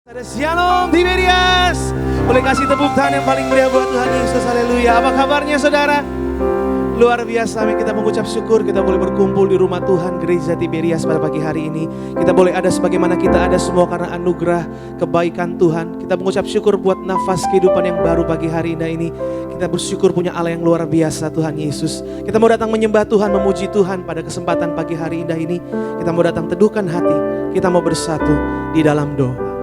Ada Shalom Tiberias. Boleh kasih tepuk tangan yang paling meriah buat Tuhan Yesus. Haleluya. Apa kabarnya saudara? Luar biasa, kita mengucap syukur kita boleh berkumpul di rumah Tuhan Gereja Tiberias pada pagi hari ini. Kita boleh ada sebagaimana kita ada semua karena anugerah kebaikan Tuhan. Kita mengucap syukur buat nafas kehidupan yang baru pagi hari ini. Kita bersyukur punya Allah yang luar biasa, Tuhan Yesus. Kita mau datang menyembah Tuhan, memuji Tuhan pada kesempatan pagi hari indah ini. Kita mau datang teduhkan hati, kita mau bersatu di dalam doa.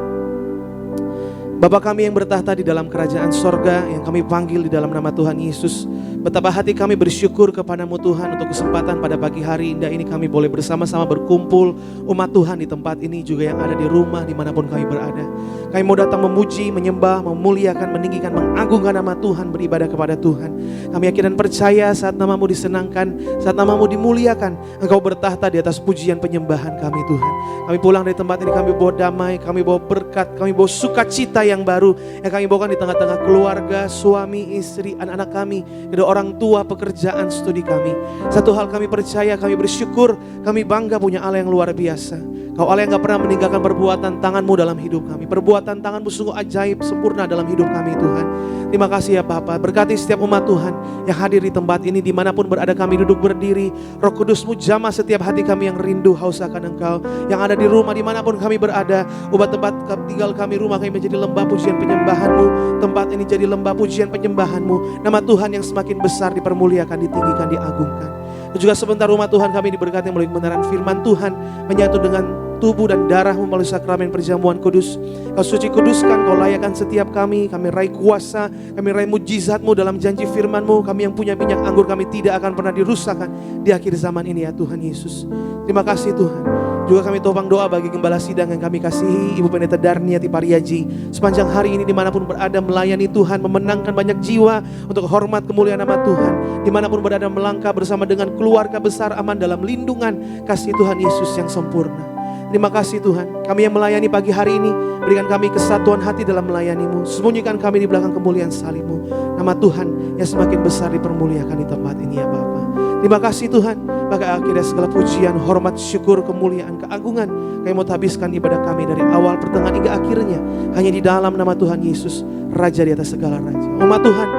Bapa kami yang bertahta di dalam kerajaan sorga, yang kami panggil di dalam nama Tuhan Yesus. Betapa hati kami bersyukur kepadamu Tuhan untuk kesempatan pada pagi hari indah ini kami boleh bersama-sama berkumpul umat Tuhan di tempat ini juga yang ada di rumah dimanapun kami berada. Kami mau datang memuji, menyembah, memuliakan, meninggikan, mengagungkan nama Tuhan, beribadah kepada Tuhan. Kami yakin dan percaya saat namamu disenangkan, saat namamu dimuliakan, Engkau bertahta di atas pujian penyembahan kami Tuhan. Kami pulang dari tempat ini, kami bawa damai, kami bawa berkat, kami bawa sukacita yang baru yang kami bawakan di tengah-tengah keluarga, suami, istri, anak-anak kami, kedua orang tua, pekerjaan, studi kami. Satu hal kami percaya, kami bersyukur, kami bangga punya Allah yang luar biasa. Kau Allah yang gak pernah meninggalkan perbuatan tanganmu dalam hidup kami. Perbuatan tanganmu sungguh ajaib, sempurna dalam hidup kami Tuhan. Terima kasih ya Bapa. Berkati setiap umat Tuhan yang hadir di tempat ini, dimanapun berada kami duduk berdiri. Roh Kudus-Mu jamah setiap hati kami yang rindu haus akan Engkau. Yang ada di rumah dimanapun kami berada, ubah tempat tinggal kami, rumah kami menjadi lembah pujian penyembahan-Mu. Tempat ini jadi lembah pujian penyembahan-Mu. Nama Tuhan yang semakin besar dipermuliakan, ditinggikan, diagungkan. Dan juga sebentar rumah Tuhan kami diberkati melalui kebenaran firman Tuhan, menyatu dengan tubuh dan darah-Mu melalui sakramen perjamuan kudus. Kau suci kuduskan, Kau layakkan setiap kami raih kuasa, kami raih mujizat-Mu dalam janji firman-Mu. Kami yang punya minyak anggur kami tidak akan pernah dirusakkan di akhir zaman ini ya Tuhan Yesus. Terima kasih Tuhan. Juga kami topang doa bagi gembala sidang yang kami kasihi, Ibu Pendeta Darniati Pariaji. Sepanjang hari ini dimanapun berada melayani Tuhan, memenangkan banyak jiwa untuk hormat kemuliaan nama Tuhan. Dimanapun berada melangkah bersama dengan keluarga besar aman dalam lindungan kasih Tuhan Yesus yang sempurna. Terima kasih Tuhan, kami yang melayani pagi hari ini, berikan kami kesatuan hati dalam melayani-Mu. Sembunyikan kami di belakang kemuliaan salib-Mu. Nama Tuhan yang semakin besar dipermuliakan di tempat ini ya Bapa. Terima kasih Tuhan, maka akhirnya segala pujian, hormat, syukur, kemuliaan, keagungan kami mau habiskan ibadah kami dari awal, pertengahan hingga akhirnya hanya di dalam nama Tuhan Yesus, Raja di atas segala raja. Umat Tuhan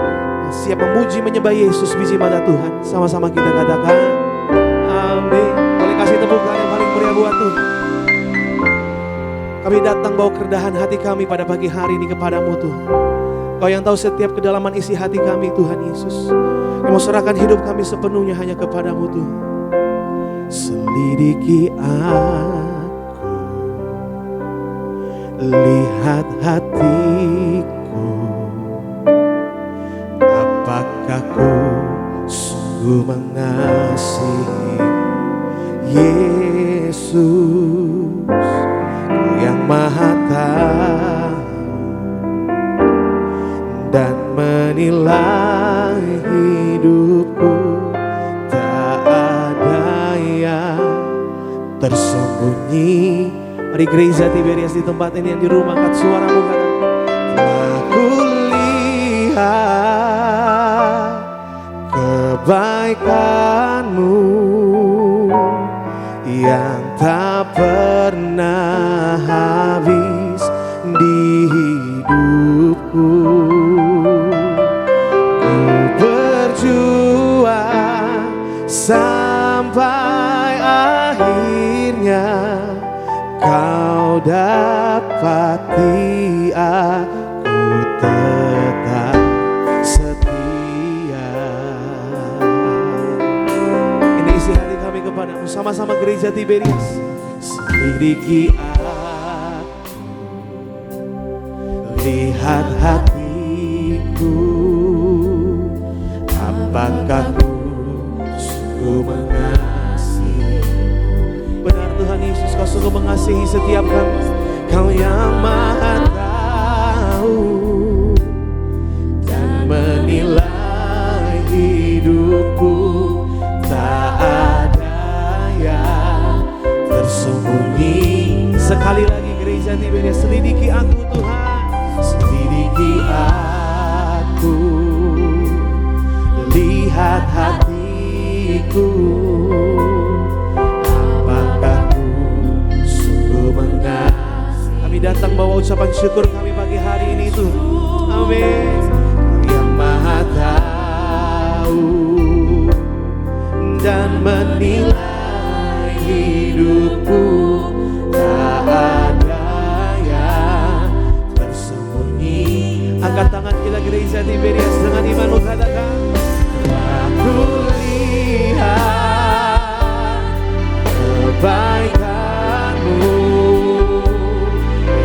yang siap memuji menyembah Yesus biji mata Tuhan, sama-sama kita katakan amin. Boleh kasih tepuk tangan yang paling meriah buat Tuhan. Kami datang bawa kerendahan hati kami pada pagi hari ini kepadamu Tuhan. Kau yang tahu setiap kedalaman isi hati kami Tuhan Yesus. Kami mau serahkan hidup kami sepenuhnya hanya kepadamu Tuhan. Selidiki aku, lihat hatiku, apakah ku sungguh mengasihi Yesus yang Maha Tahu dan menilai hidupku, tak ada yang tersembunyi. Mari Gereja Tiberias di tempat ini yang di rumah, angkat suaramu katakan, telah kulihat kebaikan-Mu yang tak pernah habis di hidupku. Ku berjuang sampai akhirnya Kau dapati aku tetap setia. Ini isi hati kami kepadamu, sama-sama Gereja Tiberias. Selidiki aku, lihat hatiku, apakah ku sungguh mengasihi. Benar Tuhan Yesus, Kau sungguh mengasihi setiap kami. Kau yang Maha Tahu dan menilai hidupku, tak ada yang tersembunyi. Sekali lagi Gereja Tiberias, selidiki aku Tuhan, selidiki aku, lihat hatiku, apakah ku sungguh mengasihi. Kami datang bawa bawa ucapan syukur kami pagi hari ini Tuhan. Amin. Yang Maha tahu dan menilai hidupku, tak ada yang tersembunyi. Angkat tangan kita gereja Tiberias dengan imanmu katakan, aku lihat kebaikanmu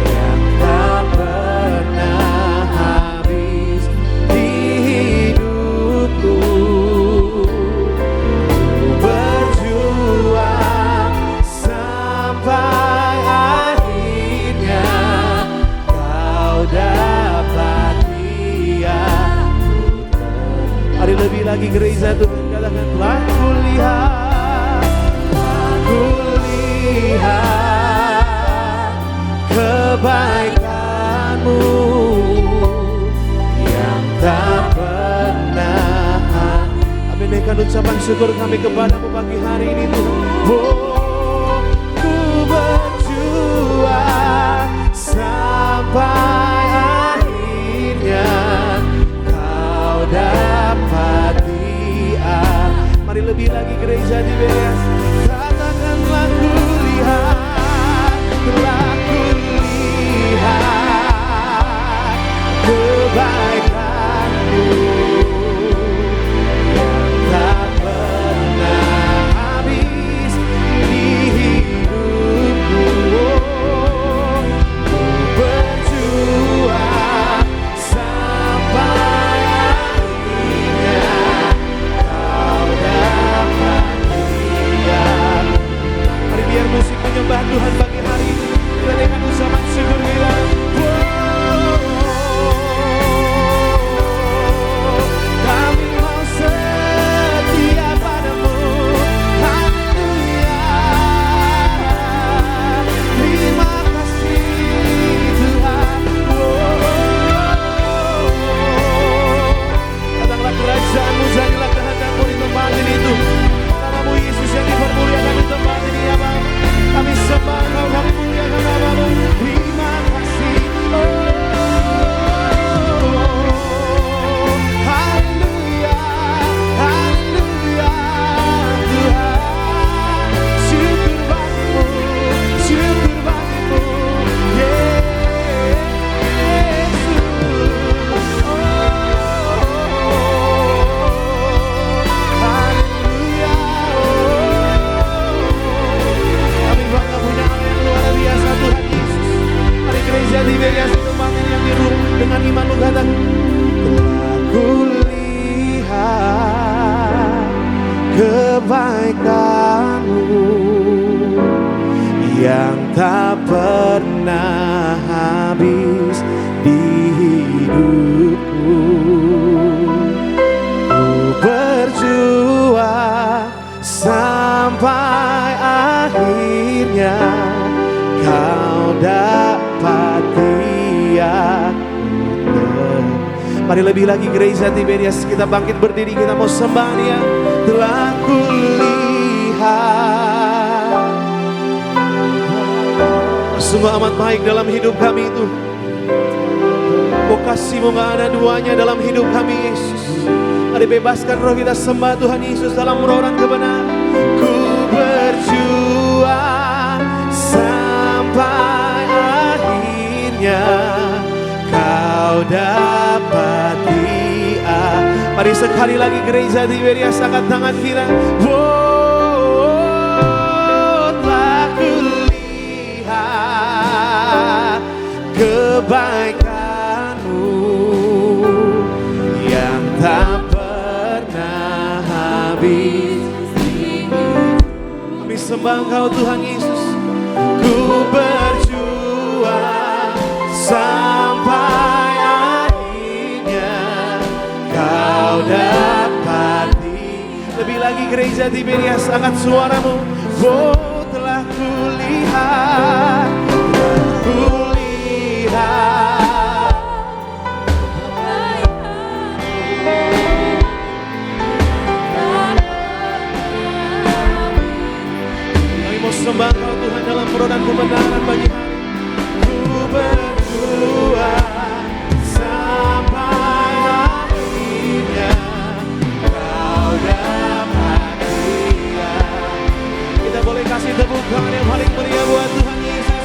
yang tak pernah habis di hidupku. Berjuang sampai akhirnya kau dapat dia. Hari lebih lagi gereja Tuhan katakan, telah kulihat kebaikanmu yang tak pernah. Amin. Naikkan ucapan syukur kami kepadamu pagi hari ini Tuhan. Oh, ku berjuang sampai akhirnya kau dapat dia. Mari lebih lagi gereja di Beres. Katakanlah kulihat, telah kulihat kebaikanmu yang tak pernah habis di hidupku. Ku berjuang sampai akhirnya kau dapat dia. Mari biar musik menyembah Tuhan pagi hari ini. Kita naikkan ucapan syukur kita. Kami mau setia padamu. Haleluya. Terima kasih Tuhan. Datanglah kerajaanmu, jadilah kehendakmu di tempat ini Tuhan. Namamu Yesus yang dipermuliakan di tempat ini ya Bapa. Kami sembah Kau, kami muliakan namamu. Terima kasih. Haleluya, haleluya Tuhan. Syukur bagimu, syukur bagimu Yesus. Haleluya. Kami bangga punya Allah yang luar biasa Tuhan Yesus. Mari gereja di Beres itu makin yang biru dengan iman lu katakan, telah kulihat kebaikanmu yang tak pernah habis di hidupku. Ku berjuang sampai akhirnya kau dapat dia. Mari lebih lagi gereja Tiberias, kita bangkit berdiri, kita mau sembah Dia. Telah kulihat sungguh amat baik dalam hidup kami itu. Oh, kasih-Mu gak ada duanya dalam hidup kami Yesus. Mari bebaskan roh kita sembah Tuhan Yesus dalam roh dan kebenaran. Ku berjuang sampai akhirnya kau dapat dia. Mari sekali lagi gereja di Beres, angkat tangan kita. Oh, telah kulihat kebaikanmu yang tak pernah habis. Kami sembah Engkau Tuhan Yesus. Ku berjuang sampai akhirnya kau dapati. Lebih lagi gereja di Beres, angkat suaramu. Oh, telah kulihat, kami mau sembah Kau Tuhan dalam roh dan kebenaran bagi hari. Ku Boleh kasih tepuk tangan yang paling meriah buat Tuhan Yesus.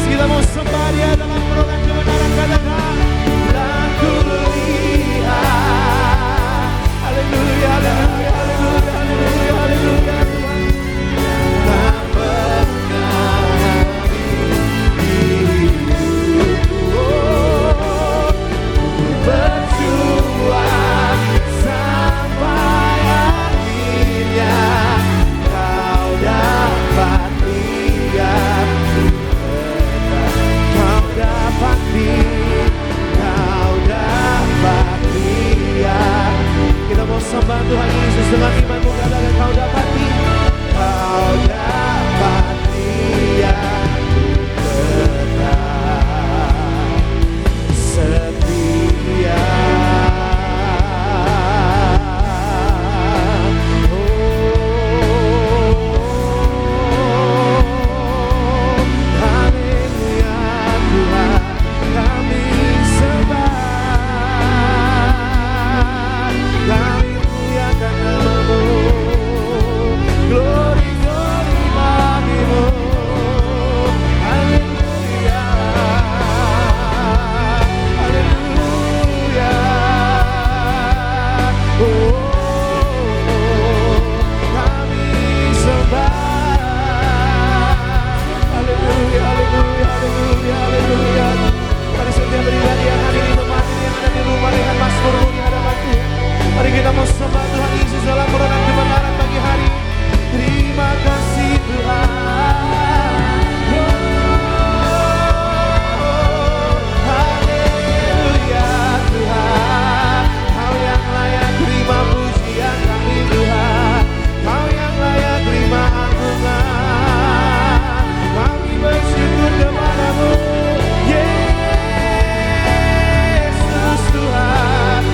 Kita mau sembah Dia dalam program kebenaran, katakan telah kulihat. Haleluya, haleluya, haleluya, haleluya, haleluya. Tak pernah berjuang sampai akhirnya kau dapat lihat. Kau dapat lihat. Kita mau sembah Tuhan Yesus dengan imanmu, katakan kau dapati, kau dapat lihat. Tetap setia. Mari kita mau sembah Tuhan Yesus dalam perenang kebenaran pagi hari. Terima kasih Tuhan. Haleluya Tuhan. Kau yang layak terima pujian kami Tuhan. Kau yang layak terima agungan. Kami bersyukur kepadamu Yesus Tuhan.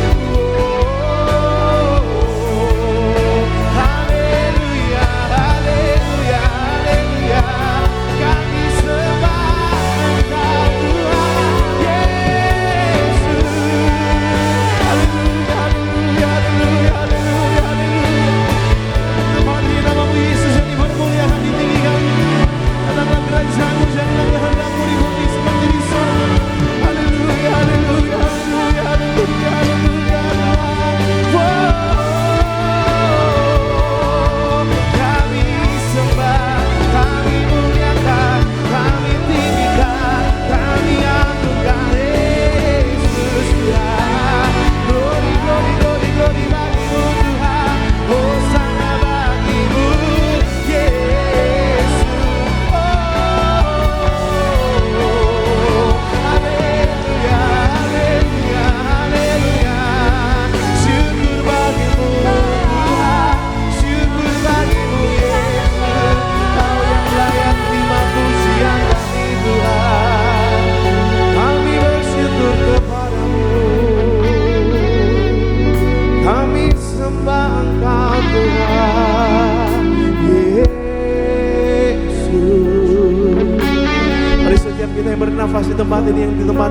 bernafas di tempat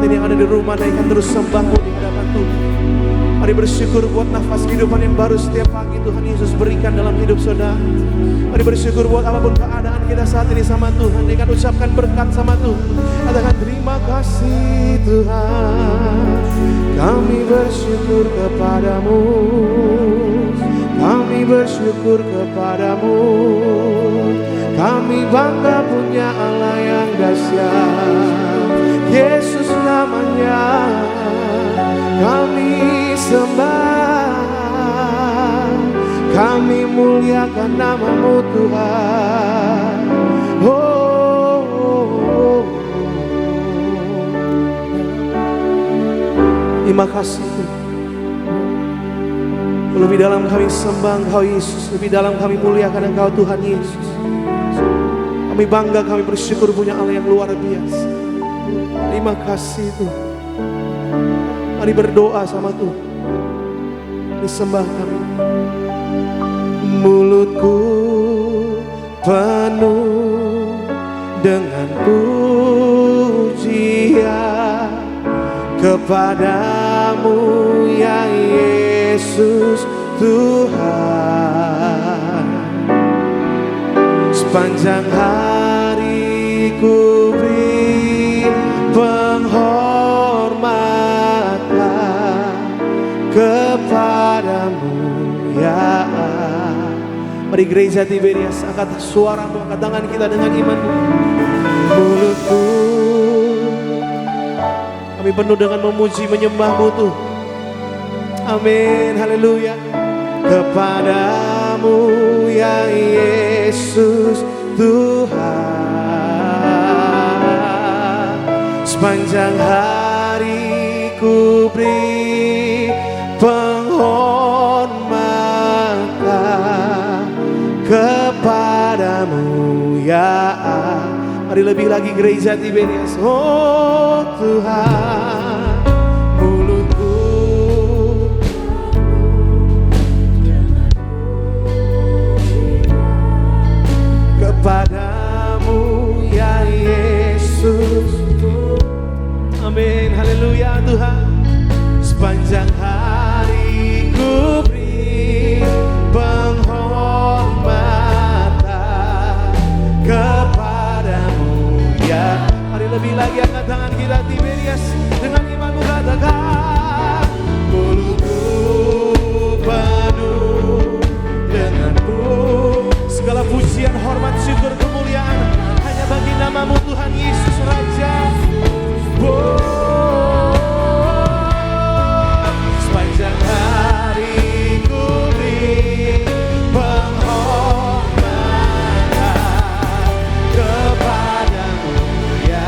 ini yang ada di rumah, naikkan terus sembahmu di hadapan Tuhan. Mari bersyukur buat nafas kehidupan yang baru setiap pagi Tuhan Yesus berikan dalam hidup saudara. Mari bersyukur buat apapun keadaan kita saat ini sama Tuhan. Dengan ucapkan berkat sama Tuhan. Katakan terima kasih Tuhan, kami bersyukur kepadamu. bersyukur kepadamu. Kami bangga punya Allah yang dahsyat, Yesus namanya. Kami sembah, kami muliakan namamu Tuhan. Terima kasih Tuhan. Lebih dalam kami sembah Engkau Yesus, lebih dalam kami muliakan Engkau Tuhan Yesus. Kami bangga, kami bersyukur punya Allah yang luar biasa. Terima kasih Tuhan. Mari berdoa sama Tuhan. Disembah kami. Mulutku penuh dengan pujian kepadamu ya Yesus Tuhan. Sepanjang hari ku beri penghormatan kepadamu ya. Mari gereja Tiberias, angkat suaramu, angkat tangan kita dengan imanmu. Mulutku kami penuh dengan memuji menyembahmu Tuhan. Amin, haleluya. Kepadamu ya Yesus Tuhan. Sepanjang hari ku beri penghormatan kepadamu ya. Mari lebih lagi gereja Tiberias. Oh Tuhan, mulutku kepadamu ya Yesus. Amin, haleluya Tuhan. Sepanjang hari ku beri penghormatan kepadamu ya. Mari lebih lagi angkat tangan kita Tiberias, dengan imanmu katakan. Mulutku penuh dengan segala pujian, hormat, syukur, kemuliaan hanya bagi namamu Tuhan Yesus Raja. Sepanjang hari ku beri penghormatan kepadamu ya.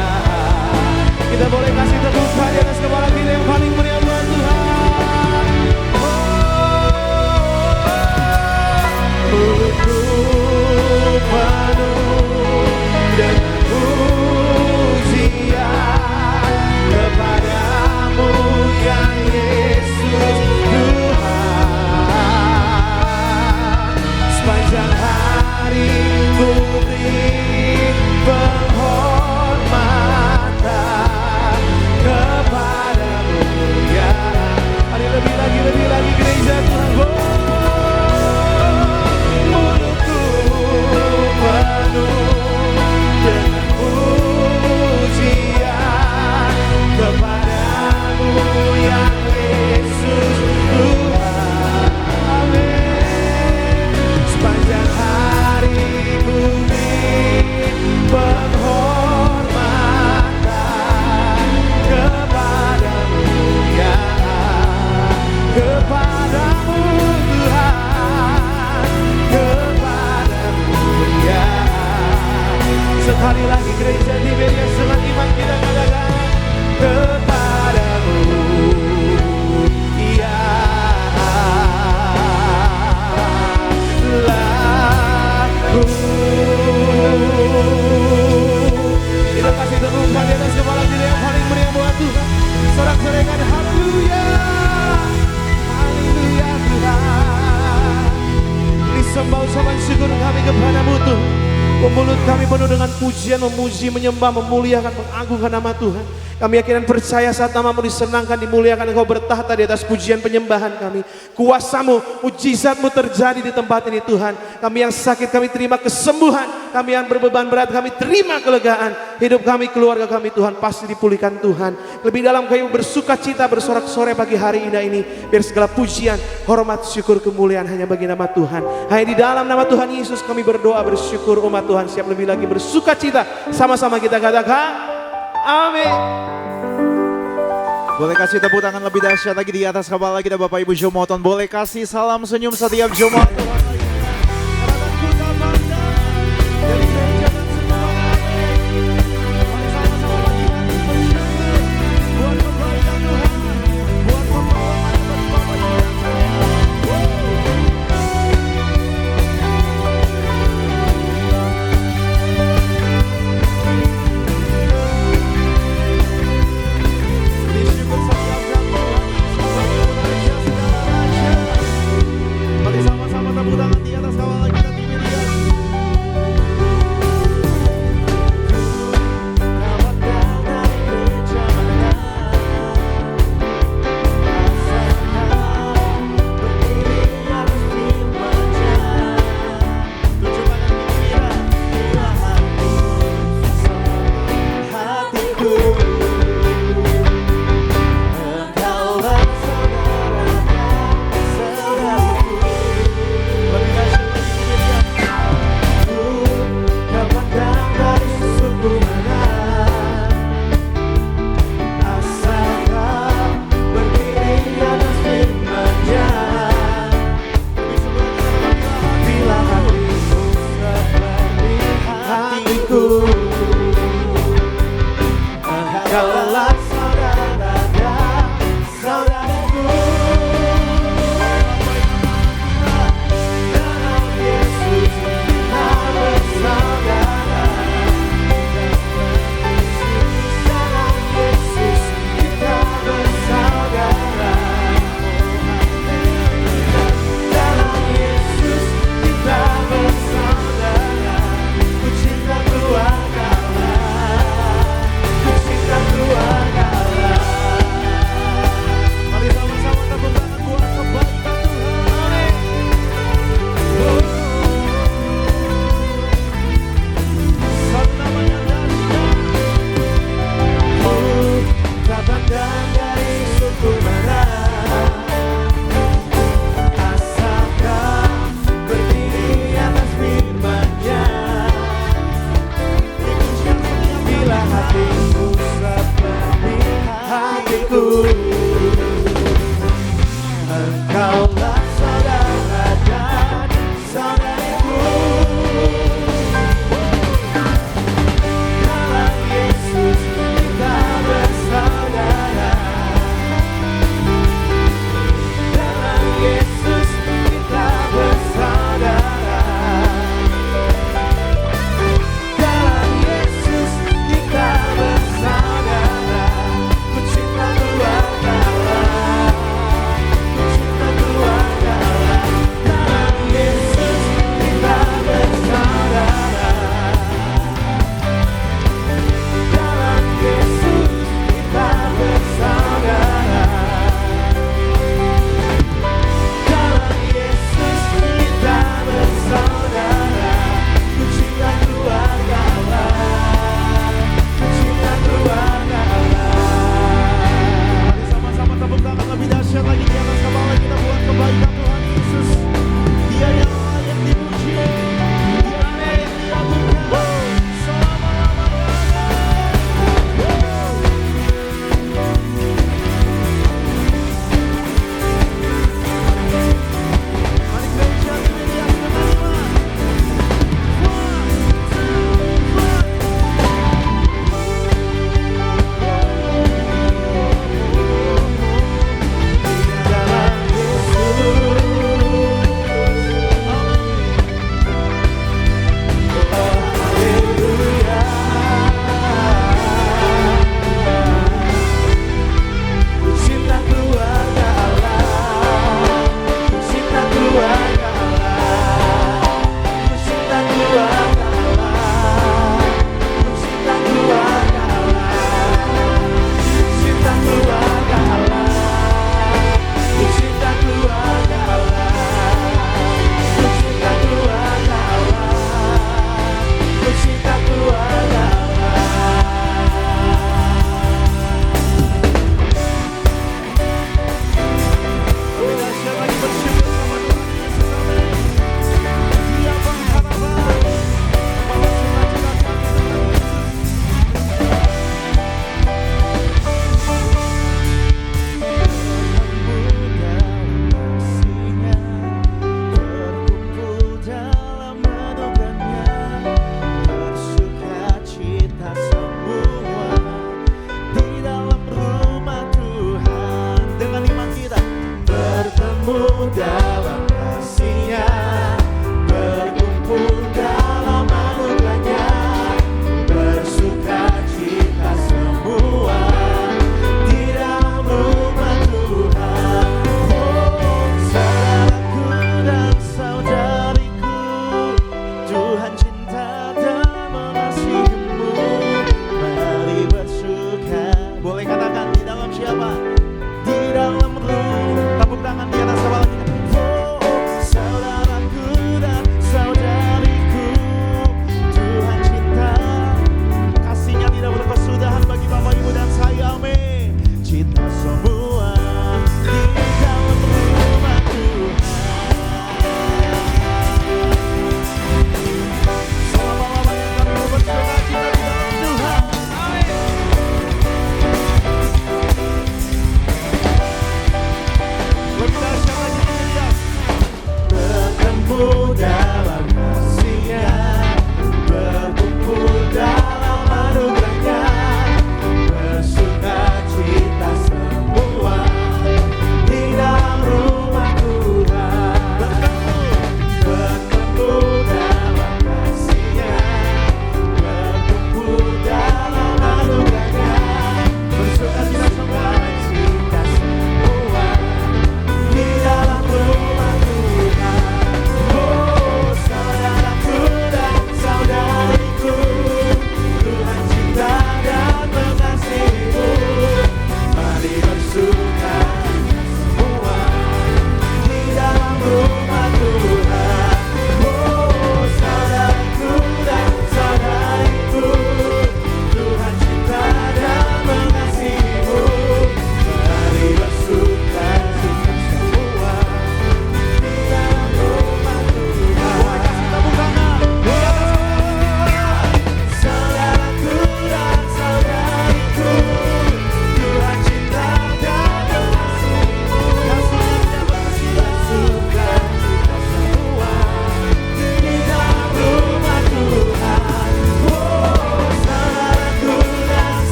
Kita boleh kasih tepuk tangan di atas kepala kita yang paling meriah buat Tuhan. Mulutku penuh dengan pujian kepadamu ya Yesus Tuhan. Sepanjang hari ku beri penghormatan kepadamu ya. Mari lebih lagi gereja Tuhan. Mulutku penuh dengan pujian kepadamu ya Yesus Tuhan. Amin. Sepanjang hari ku beri penghormatan kepadamu ya. Kepadamu Tuhan, kepadamu ya. Sekali lagi gereja Tiberias, dengan iman kita katakan. Kepadamu ya laku. Kita kasih tepukan di atas kepala kita yang paling meriah buat Tuhan. Sorak-sorangan haleluya, haleluya Tuhan. Disembah ucapan syukur kami kepadamu Tuhan. Mulut kami penuh dengan pujian, memuji, menyembah, memuliakan, mengagungkan nama Tuhan. Kami yakin dan percaya saat namamu disenangkan, dimuliakan, Engkau bertahta di atas pujian penyembahan kami. Kuasamu, mujizatmu terjadi di tempat ini Tuhan. Kami yang sakit kami terima kesembuhan, kami yang berbeban berat kami terima kelegaan. Hidup kami, keluarga kami Tuhan pasti dipulihkan Tuhan. Lebih dalam kami bersuka cita bersorak-sorai pagi hari indah ini. Biar segala pujian, hormat, syukur, kemuliaan hanya bagi nama Tuhan. Hanya di dalam nama Tuhan Yesus kami berdoa bersyukur. Umat Tuhan siap lebih lagi bersuka cita. Sama-sama kita katakan amin. Boleh kasih tepuk tangan lebih dahsyat lagi di atas kepala kita Bapak Ibu Jomoton. Boleh kasih salam senyum setiap Jomoton.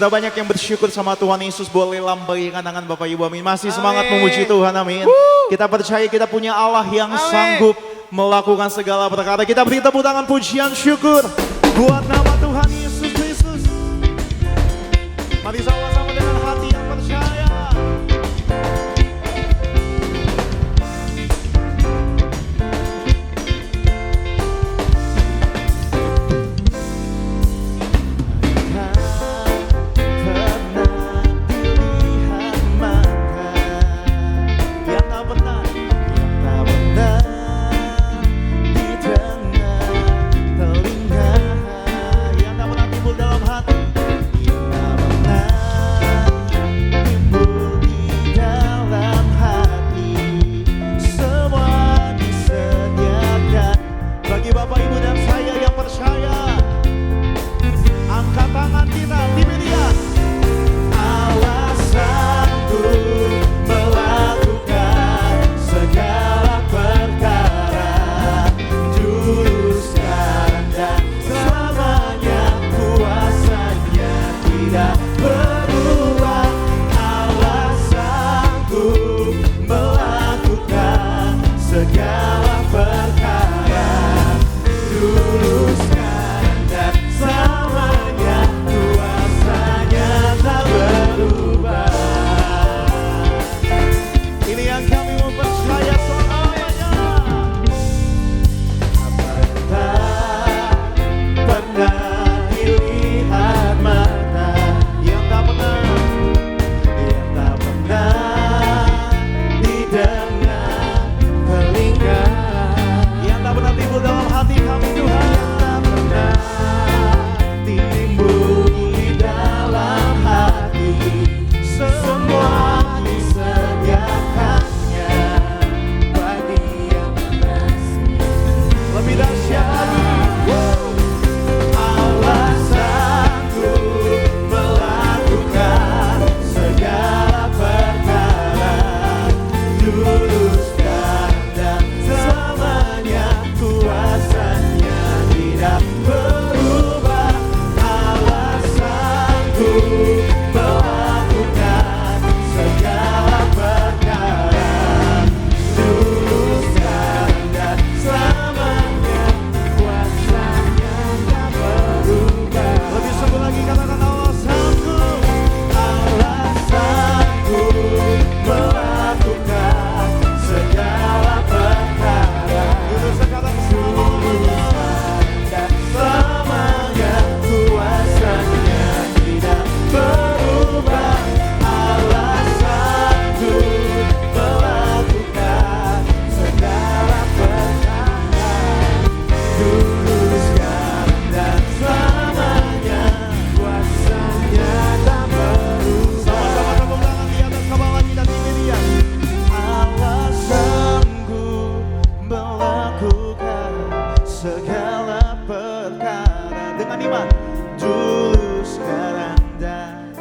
Kita banyak yang bersyukur sama Tuhan Yesus. Boleh lambaikan tangan Bapak Ibu, amin. Masih semangat Amin. memuji Tuhan, amin. Kita percaya kita punya Allah yang Amin. sanggup melakukan segala perkara. Kita beri tepuk tangan pujian syukur buat nama Tuhan Yesus Kristus. Mari sama-sama dengan hati yang percaya.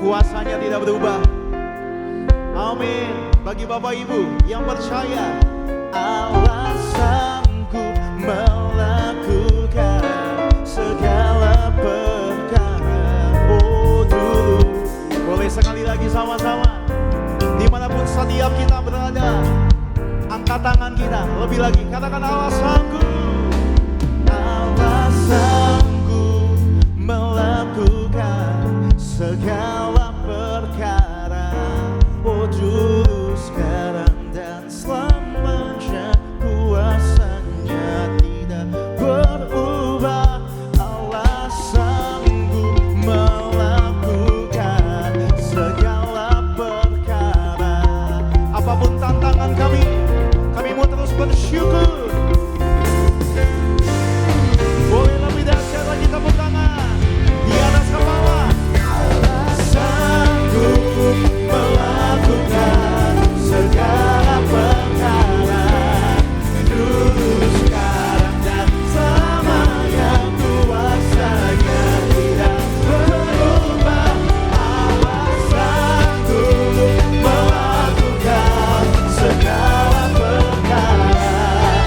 Kuasanya tidak berubah. Amin. Bagi Bapak Ibu yang percaya, Allah sanggup melakukan segala perkara. Oh dulu, boleh sekali lagi sama-sama. Dimanapun setiap kita berada, angkat tangan kita. Lebih lagi, katakan Allah sanggup. Allah sanggup melakukan segala perkara. Oh dulu, sekarang dan selamanya, kuasanya tidak berubah. Allah sanggup melakukan segala perkara. Apapun tantangan kami mau terus bersyukur. Boleh lebih dahsyat lagi, tepuk tangan di atas kepala. Sanggup melakukan segala perkara. Dulu, sekarang dan selamanya, kuasanya tidak berubah. Allah sanggup melakukan segala perkara.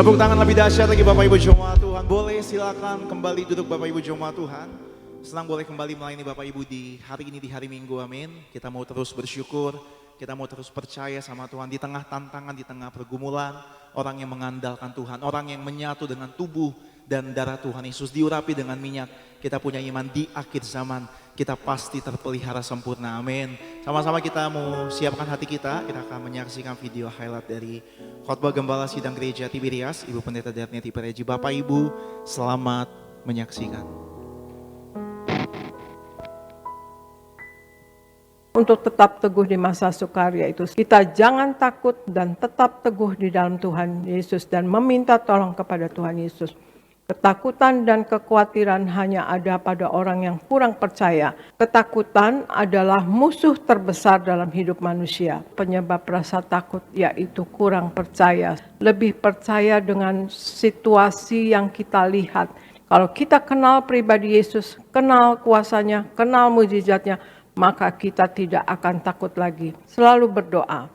Tepuk tangan lebih dahsyat lagi Bapak Ibu jemaat Tuhan. Boleh silakan kembali duduk Bapak Ibu jemaat Tuhan. Senang boleh kembali melayani Bapak Ibu di hari ini, di hari Minggu, amin. Kita mau terus bersyukur, kita mau terus percaya sama Tuhan di tengah tantangan, di tengah pergumulan. Orang yang mengandalkan Tuhan, orang yang menyatu dengan tubuh dan darah Tuhan Yesus, diurapi dengan minyak. Kita punya iman di akhir zaman, kita pasti terpelihara sempurna, amin. Sama-sama kita mau siapkan hati kita akan menyaksikan video highlight dari khotbah Gembala Sidang Gereja Tiberias. Ibu Pendeta Darneti Pareji, Bapak Ibu selamat menyaksikan. Untuk tetap teguh di masa sukar, yaitu kita jangan takut dan tetap teguh di dalam Tuhan Yesus dan meminta tolong kepada Tuhan Yesus. Ketakutan dan kekhawatiran hanya ada pada orang yang kurang percaya. Ketakutan adalah musuh terbesar dalam hidup manusia. Penyebab rasa takut yaitu kurang percaya. Lebih percaya dengan situasi yang kita lihat. Kalau kita kenal pribadi Yesus, kenal kuasanya, kenal mujizatnya, maka kita tidak akan takut lagi. Selalu berdoa.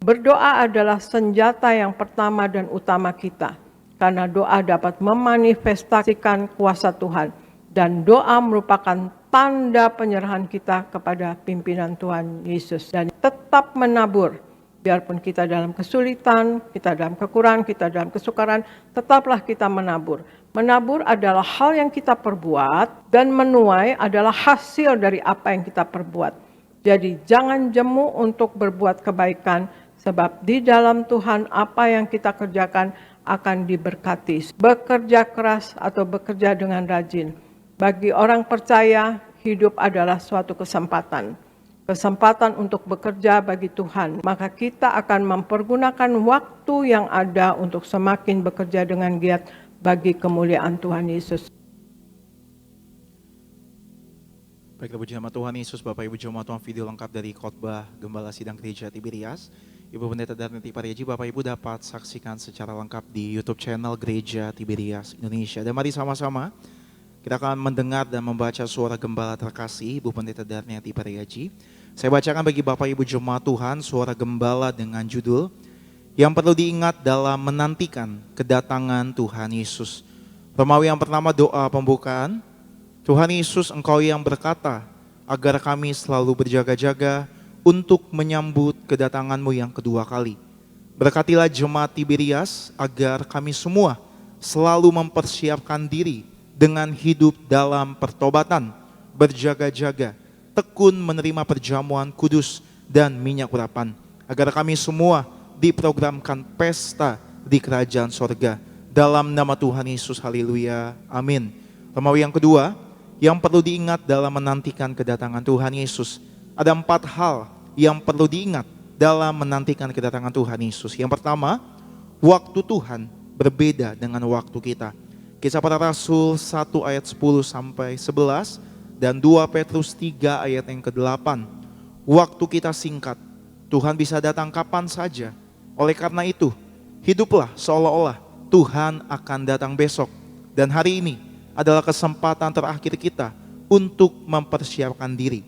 Berdoa adalah senjata yang pertama dan utama kita. Karena doa dapat memanifestasikan kuasa Tuhan. Dan doa merupakan tanda penyerahan kita kepada pimpinan Tuhan Yesus. Dan tetap menabur. Biarpun kita dalam kesulitan, kita dalam kekurangan, kita dalam kesukaran, tetaplah kita menabur. Menabur adalah hal yang kita perbuat dan menuai adalah hasil dari apa yang kita perbuat. Jadi jangan jemu untuk berbuat kebaikan sebab di dalam Tuhan apa yang kita kerjakan akan diberkati. Bekerja keras atau bekerja dengan rajin. Bagi orang percaya, hidup adalah suatu kesempatan. Kesempatan untuk bekerja bagi Tuhan. Maka kita akan mempergunakan waktu yang ada untuk semakin bekerja dengan giat bagi kemuliaan Tuhan Yesus. Baiklah puji nama Tuhan Yesus, Bapak Ibu jemaat Tuhan, video lengkap dari khotbah Gembala Sidang Gereja Tiberias. Ibu Pendeta Darneti Pareji, Bapak Ibu dapat saksikan secara lengkap di YouTube channel Gereja Tiberias Indonesia. Dan mari sama-sama kita akan mendengar dan membaca suara gembala terkasih Ibu Pendeta Darneti Pareji. Saya bacakan bagi Bapak Ibu jemaat Tuhan suara gembala dengan judul yang perlu diingat dalam menantikan kedatangan Tuhan Yesus. Romawi yang pertama, doa pembukaan. Tuhan Yesus, Engkau yang berkata agar kami selalu berjaga-jaga untuk menyambut kedatangan-Mu yang kedua kali. Berkatilah jemaat Tiberias agar kami semua selalu mempersiapkan diri dengan hidup dalam pertobatan, berjaga-jaga, tekun menerima perjamuan kudus dan minyak urapan, agar kami semua diprogramkan pesta di kerajaan sorga. Dalam nama Tuhan Yesus, haleluya, amin. Romawi yang kedua, yang perlu diingat dalam menantikan kedatangan Tuhan Yesus. Ada 4 hal yang perlu diingat dalam menantikan kedatangan Tuhan Yesus. Yang pertama, waktu Tuhan berbeda dengan waktu kita. Kisah Para Rasul 1 ayat 10 sampai 11 dan 2 Petrus 3 ayat yang ke-8. Waktu kita singkat, Tuhan bisa datang kapan saja. Oleh karena itu, hiduplah seolah-olah Tuhan akan datang besok. Dan hari ini adalah kesempatan terakhir kita untuk mempersiapkan diri.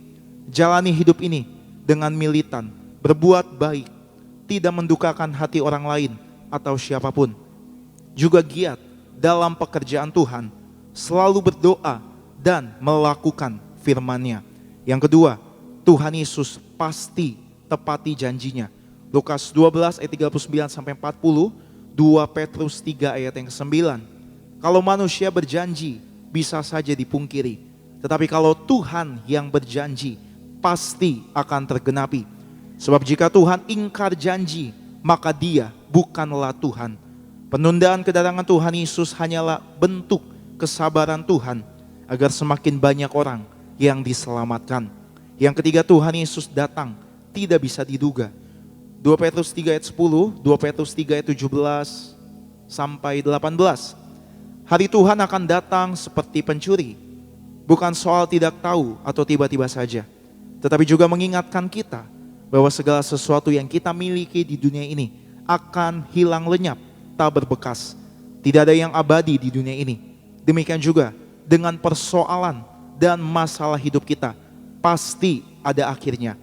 Jalani hidup ini dengan militan, berbuat baik, tidak mendukakan hati orang lain atau siapapun. Juga giat dalam pekerjaan Tuhan, selalu berdoa dan melakukan firman-Nya. Yang kedua, Tuhan Yesus pasti tepati janjinya. Lukas 12 ayat 39 sampai 40, 2 Petrus 3 ayat yang ke-9. Kalau manusia berjanji bisa saja dipungkiri, tetapi kalau Tuhan yang berjanji pasti akan tergenapi. Sebab jika Tuhan ingkar janji, maka Dia bukanlah Tuhan. Penundaan kedatangan Tuhan Yesus hanyalah bentuk kesabaran Tuhan agar semakin banyak orang yang diselamatkan. Yang ketiga, Tuhan Yesus datang tidak bisa diduga. 2 Petrus 3 ayat 10, 2 Petrus 3 ayat 17 sampai 18. Hari Tuhan akan datang seperti pencuri. Bukan soal tidak tahu atau tiba-tiba saja, tetapi juga mengingatkan kita bahwa segala sesuatu yang kita miliki di dunia ini akan hilang lenyap, tak berbekas. Tidak ada yang abadi di dunia ini. Demikian juga dengan persoalan dan masalah hidup kita, pasti ada akhirnya.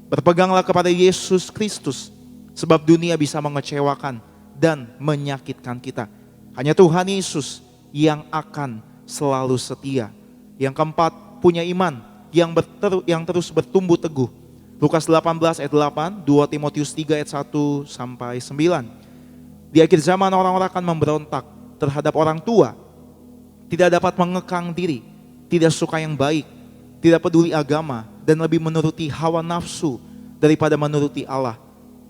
Berpeganglah kepada Yesus Kristus, sebab dunia bisa mengecewakan dan menyakitkan kita. Hanya Tuhan Yesus yang akan selalu setia. Yang keempat, punya iman yang terus bertumbuh teguh. Lukas 18 ayat 8, 2 Timotius 3 ayat 1 sampai 9. Di akhir zaman orang-orang akan memberontak terhadap orang tua, tidak dapat mengekang diri, tidak suka yang baik, tidak peduli agama, dan lebih menuruti hawa nafsu daripada menuruti Allah.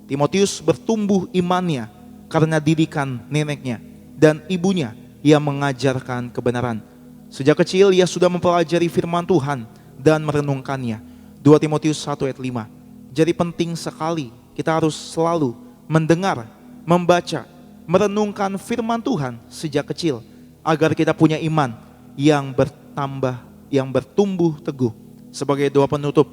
Timotius bertumbuh imannya karena didikan neneknya dan ibunya yang mengajarkan kebenaran. Sejak kecil ia sudah mempelajari firman Tuhan dan merenungkannya. 2 Timotius 1 ayat 5. Jadi penting sekali kita harus selalu mendengar, membaca, merenungkan firman Tuhan sejak kecil, agar kita punya iman yang bertambah, yang bertumbuh teguh. Sebagai doa penutup,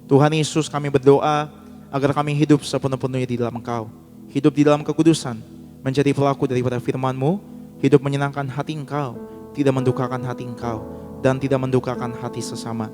Tuhan Yesus, kami berdoa agar kami hidup sepenuh-penuhnya di dalam Engkau, hidup di dalam kekudusan, menjadi pelaku daripada firman-Mu, hidup menyenangkan hati Engkau, tidak mendukakan hati Engkau, dan tidak mendukakan hati sesama.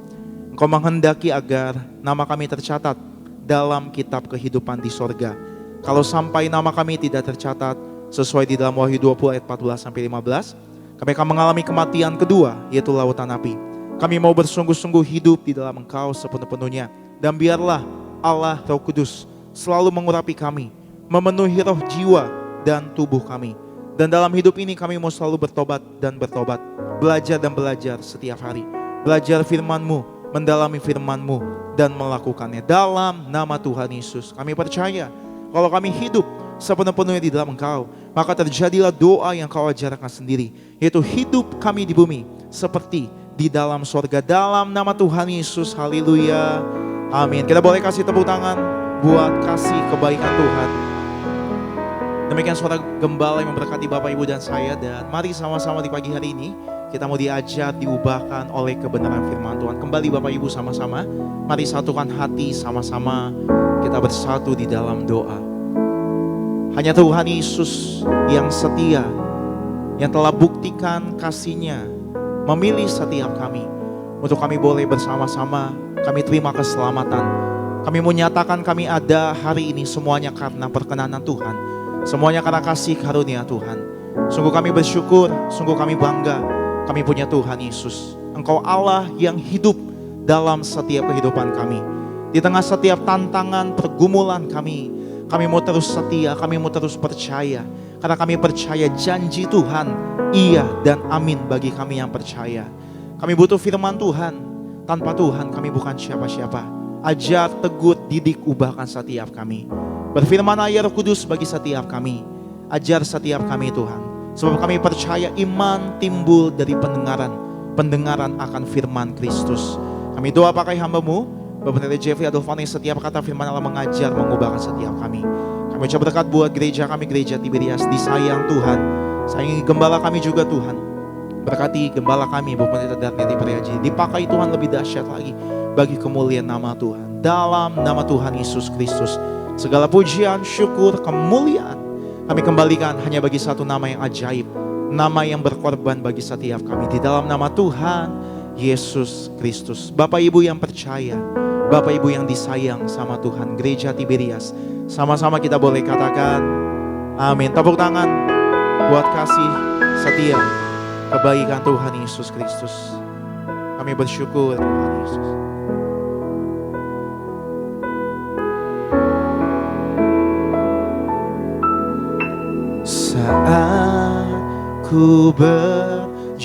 Engkau menghendaki agar nama kami tercatat dalam kitab kehidupan di sorga. Kalau sampai nama kami tidak tercatat sesuai di dalam Wahyu 20 ayat 14-15, kami akan mengalami kematian kedua, yaitu lautan api. Kami mau bersungguh-sungguh hidup di dalam Engkau sepenuh-penuhnya. Dan biarlah Allah Roh Kudus selalu mengurapi kami, memenuhi roh, jiwa, dan tubuh kami. Dan dalam hidup ini kami mau selalu bertobat dan bertobat, belajar dan belajar setiap hari. Belajar firman-Mu, mendalami firman-Mu, dan melakukannya. Dalam nama Tuhan Yesus kami percaya, kalau kami hidup sepenuh-penuhnya di dalam Engkau, maka terjadilah doa yang Kau ajarkan sendiri, yaitu hidup kami di bumi seperti di dalam sorga. Dalam nama Tuhan Yesus, haleluya, amin. Kita boleh kasih tepuk tangan buat kasih kebaikan Tuhan. Demikian suara gembala yang memberkati Bapak, Ibu, dan saya. Dan mari sama-sama di pagi hari ini kita mau diajar, diubahkan oleh kebenaran firman Tuhan. Kembali Bapak Ibu sama-sama, mari satukan hati sama-sama, kita bersatu di dalam doa. Hanya Tuhan Yesus yang setia, yang telah buktikan kasih-Nya, memilih setiap kami untuk kami boleh bersama-sama, kami terima keselamatan. Kami menyatakan kami ada hari ini semuanya karena perkenanan Tuhan, semuanya karena kasih karunia Tuhan. Sungguh kami bersyukur, sungguh kami bangga, kami punya Tuhan Yesus. Engkau Allah yang hidup dalam setiap kehidupan kami. Di tengah setiap tantangan, pergumulan kami mau terus setia, kami mau terus percaya. Karena kami percaya janji Tuhan, iya dan amin bagi kami yang percaya. Kami butuh firman Tuhan. Tanpa Tuhan kami bukan siapa-siapa. Ajar, tegur, didik, ubahkan setiap kami. Berfirman Roh Kudus bagi setiap kami. Ajar setiap kami Tuhan. Sebab kami percaya iman timbul dari pendengaran. Pendengaran akan firman Kristus. Kami doa pakai hamba-Mu, Bapak Pendeta Jeffrey Adolfani, setiap kata firman Allah mengajar, mengubahkan setiap kami. Kami ucap berkat buat gereja kami, Gereja Tiberias, disayang Tuhan. Sayangi gembala kami juga Tuhan. Berkati gembala kami, Bapak Pendeta Darneti Priaji. Dipakai Tuhan lebih dahsyat lagi bagi kemuliaan nama Tuhan. Dalam nama Tuhan Yesus Kristus, segala pujian, syukur, kemuliaan kami kembalikan hanya bagi satu nama yang ajaib, nama yang berkorban bagi setiap kami. Di dalam nama Tuhan Yesus Kristus. Bapak Ibu yang percaya, Bapak Ibu yang disayang sama Tuhan, Gereja Tiberias, sama-sama kita boleh katakan amin. Tepuk tangan buat kasih setia, kebaikan Tuhan Yesus Kristus. Kami bersyukur Tuhan Yesus. Saat ku berjalan,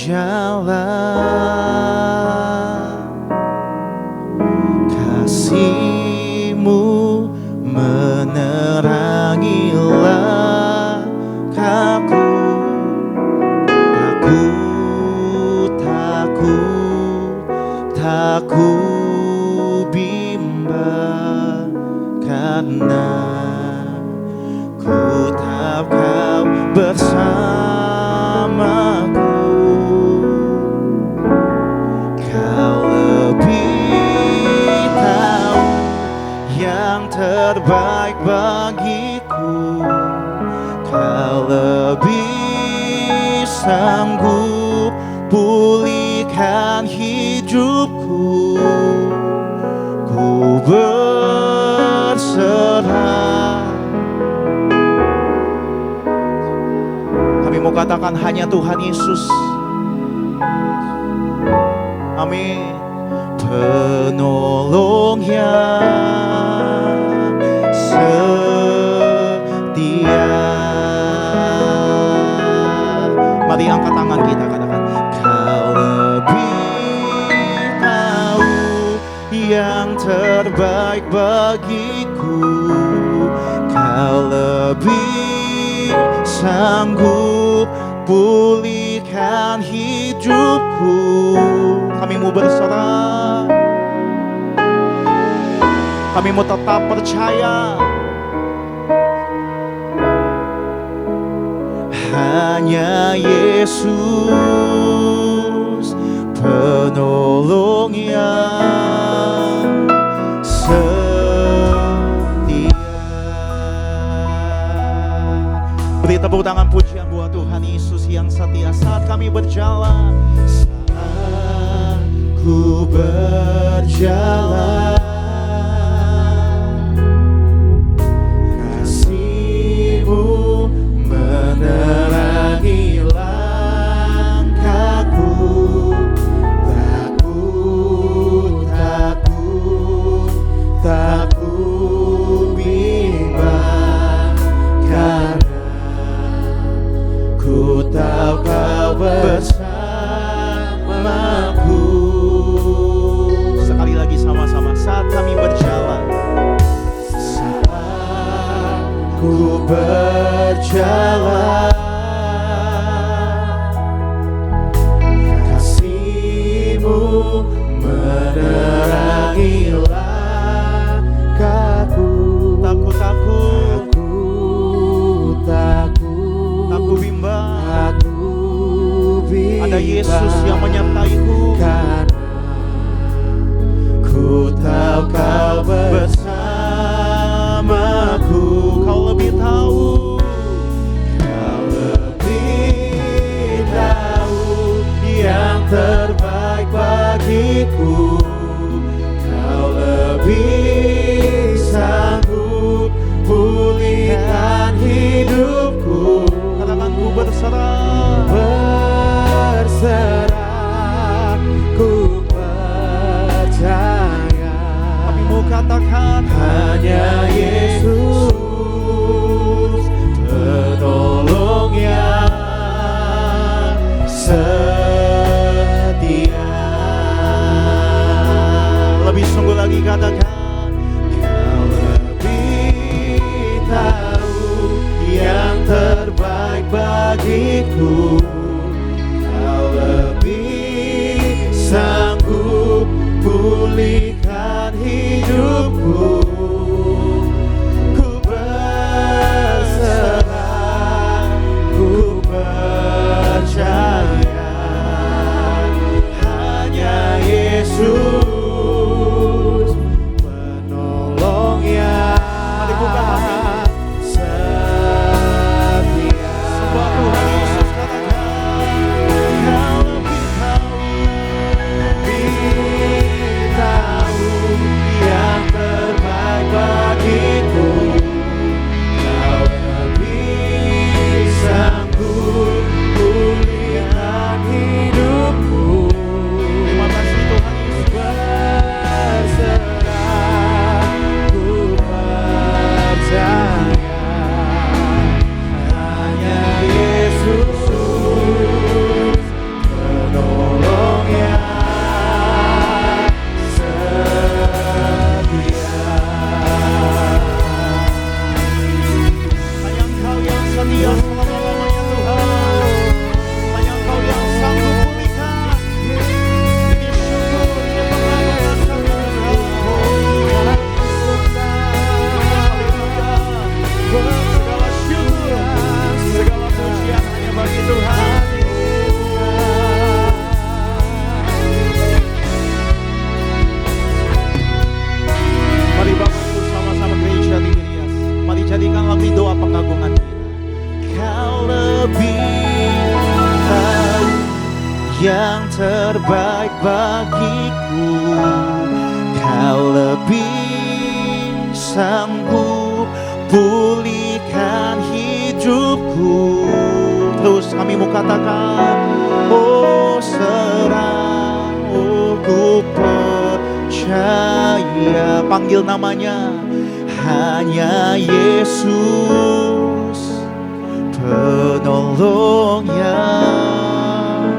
kasih-Mu menerangi langkahku. Tak ku bimbang, karena ku tahu Kau bersamaku. Kau lebih tahu yang terbaik bagiku. Kau lebih sanggup pulihkan hidupku. Ku berserah katakan hanya Tuhan Yesus. Amin. Penolong yang setia. Mari angkat tangan kita, katakan Kau lebih tahu yang terbaik bagiku. Kau lebih sanggup pulihkan hidupku. Kami mau berserah, kami mau tetap percaya. Hanya Yesus penolong yang setia. Beri tepuk tangan pujian buat Tuhan Yesus yang setia saat kami berjalan. Saat ku berjalan, kasih-Mu menerangi langkahku. Tak ku bimbang, karena ku tahu Kau bersamaku. Sekali lagi sama-sama, saat kami berjalan. Saat ku berjalan, kasih-Mu menerangi langkahku. Tak ku bimbang, ada Yesus yang menyertaiku. Karena ku tahu Kau bersamaku. Kau lebih tahu, Kau lebih tahu yang terbaik bagiku. Kau lebih sanggup pulihkan hidupku. Katakan ku berserah, ku percaya. Kami mau katakan hanya Yesus penolong yang setia. Lebih sungguh lagi katakan Kau lebih tahu yang terbaik bagiku. Kau lebih sanggup pulihkan hidupku. Ku berserah, ku percaya. Hanya Yesus penolong yang setia. Sembah Tuhan Yesus, katakan Kau lebih tahu yang terbaik bagiku. Kau lebih sanggup pulihkan hidupku. Terima kasih Tuhan Yesus. Berserah, ku percaya. Hanya Yesus penolong yang setia. Hanya Engkau yang setia selama-lamanya Tuhan. Hanya Engkau yang sanggup pulihkan. Ini syukur, ini pengagungan kami Tuhan. Haleluya. Segala syukur, segala pujian hanya bagi Tuhan. Mari Bapak Ibu sama-sama gereja Tiberias, mari jadikan lagi doa pengagungan kita. Kau lebih tahu yang terbaik bagiku. Kau lebih sanggup pulihkan hidupku. Terus Kami mau katakan, oh serah, oh ku percaya. Panggil namanya, hanya Yesus penolong yang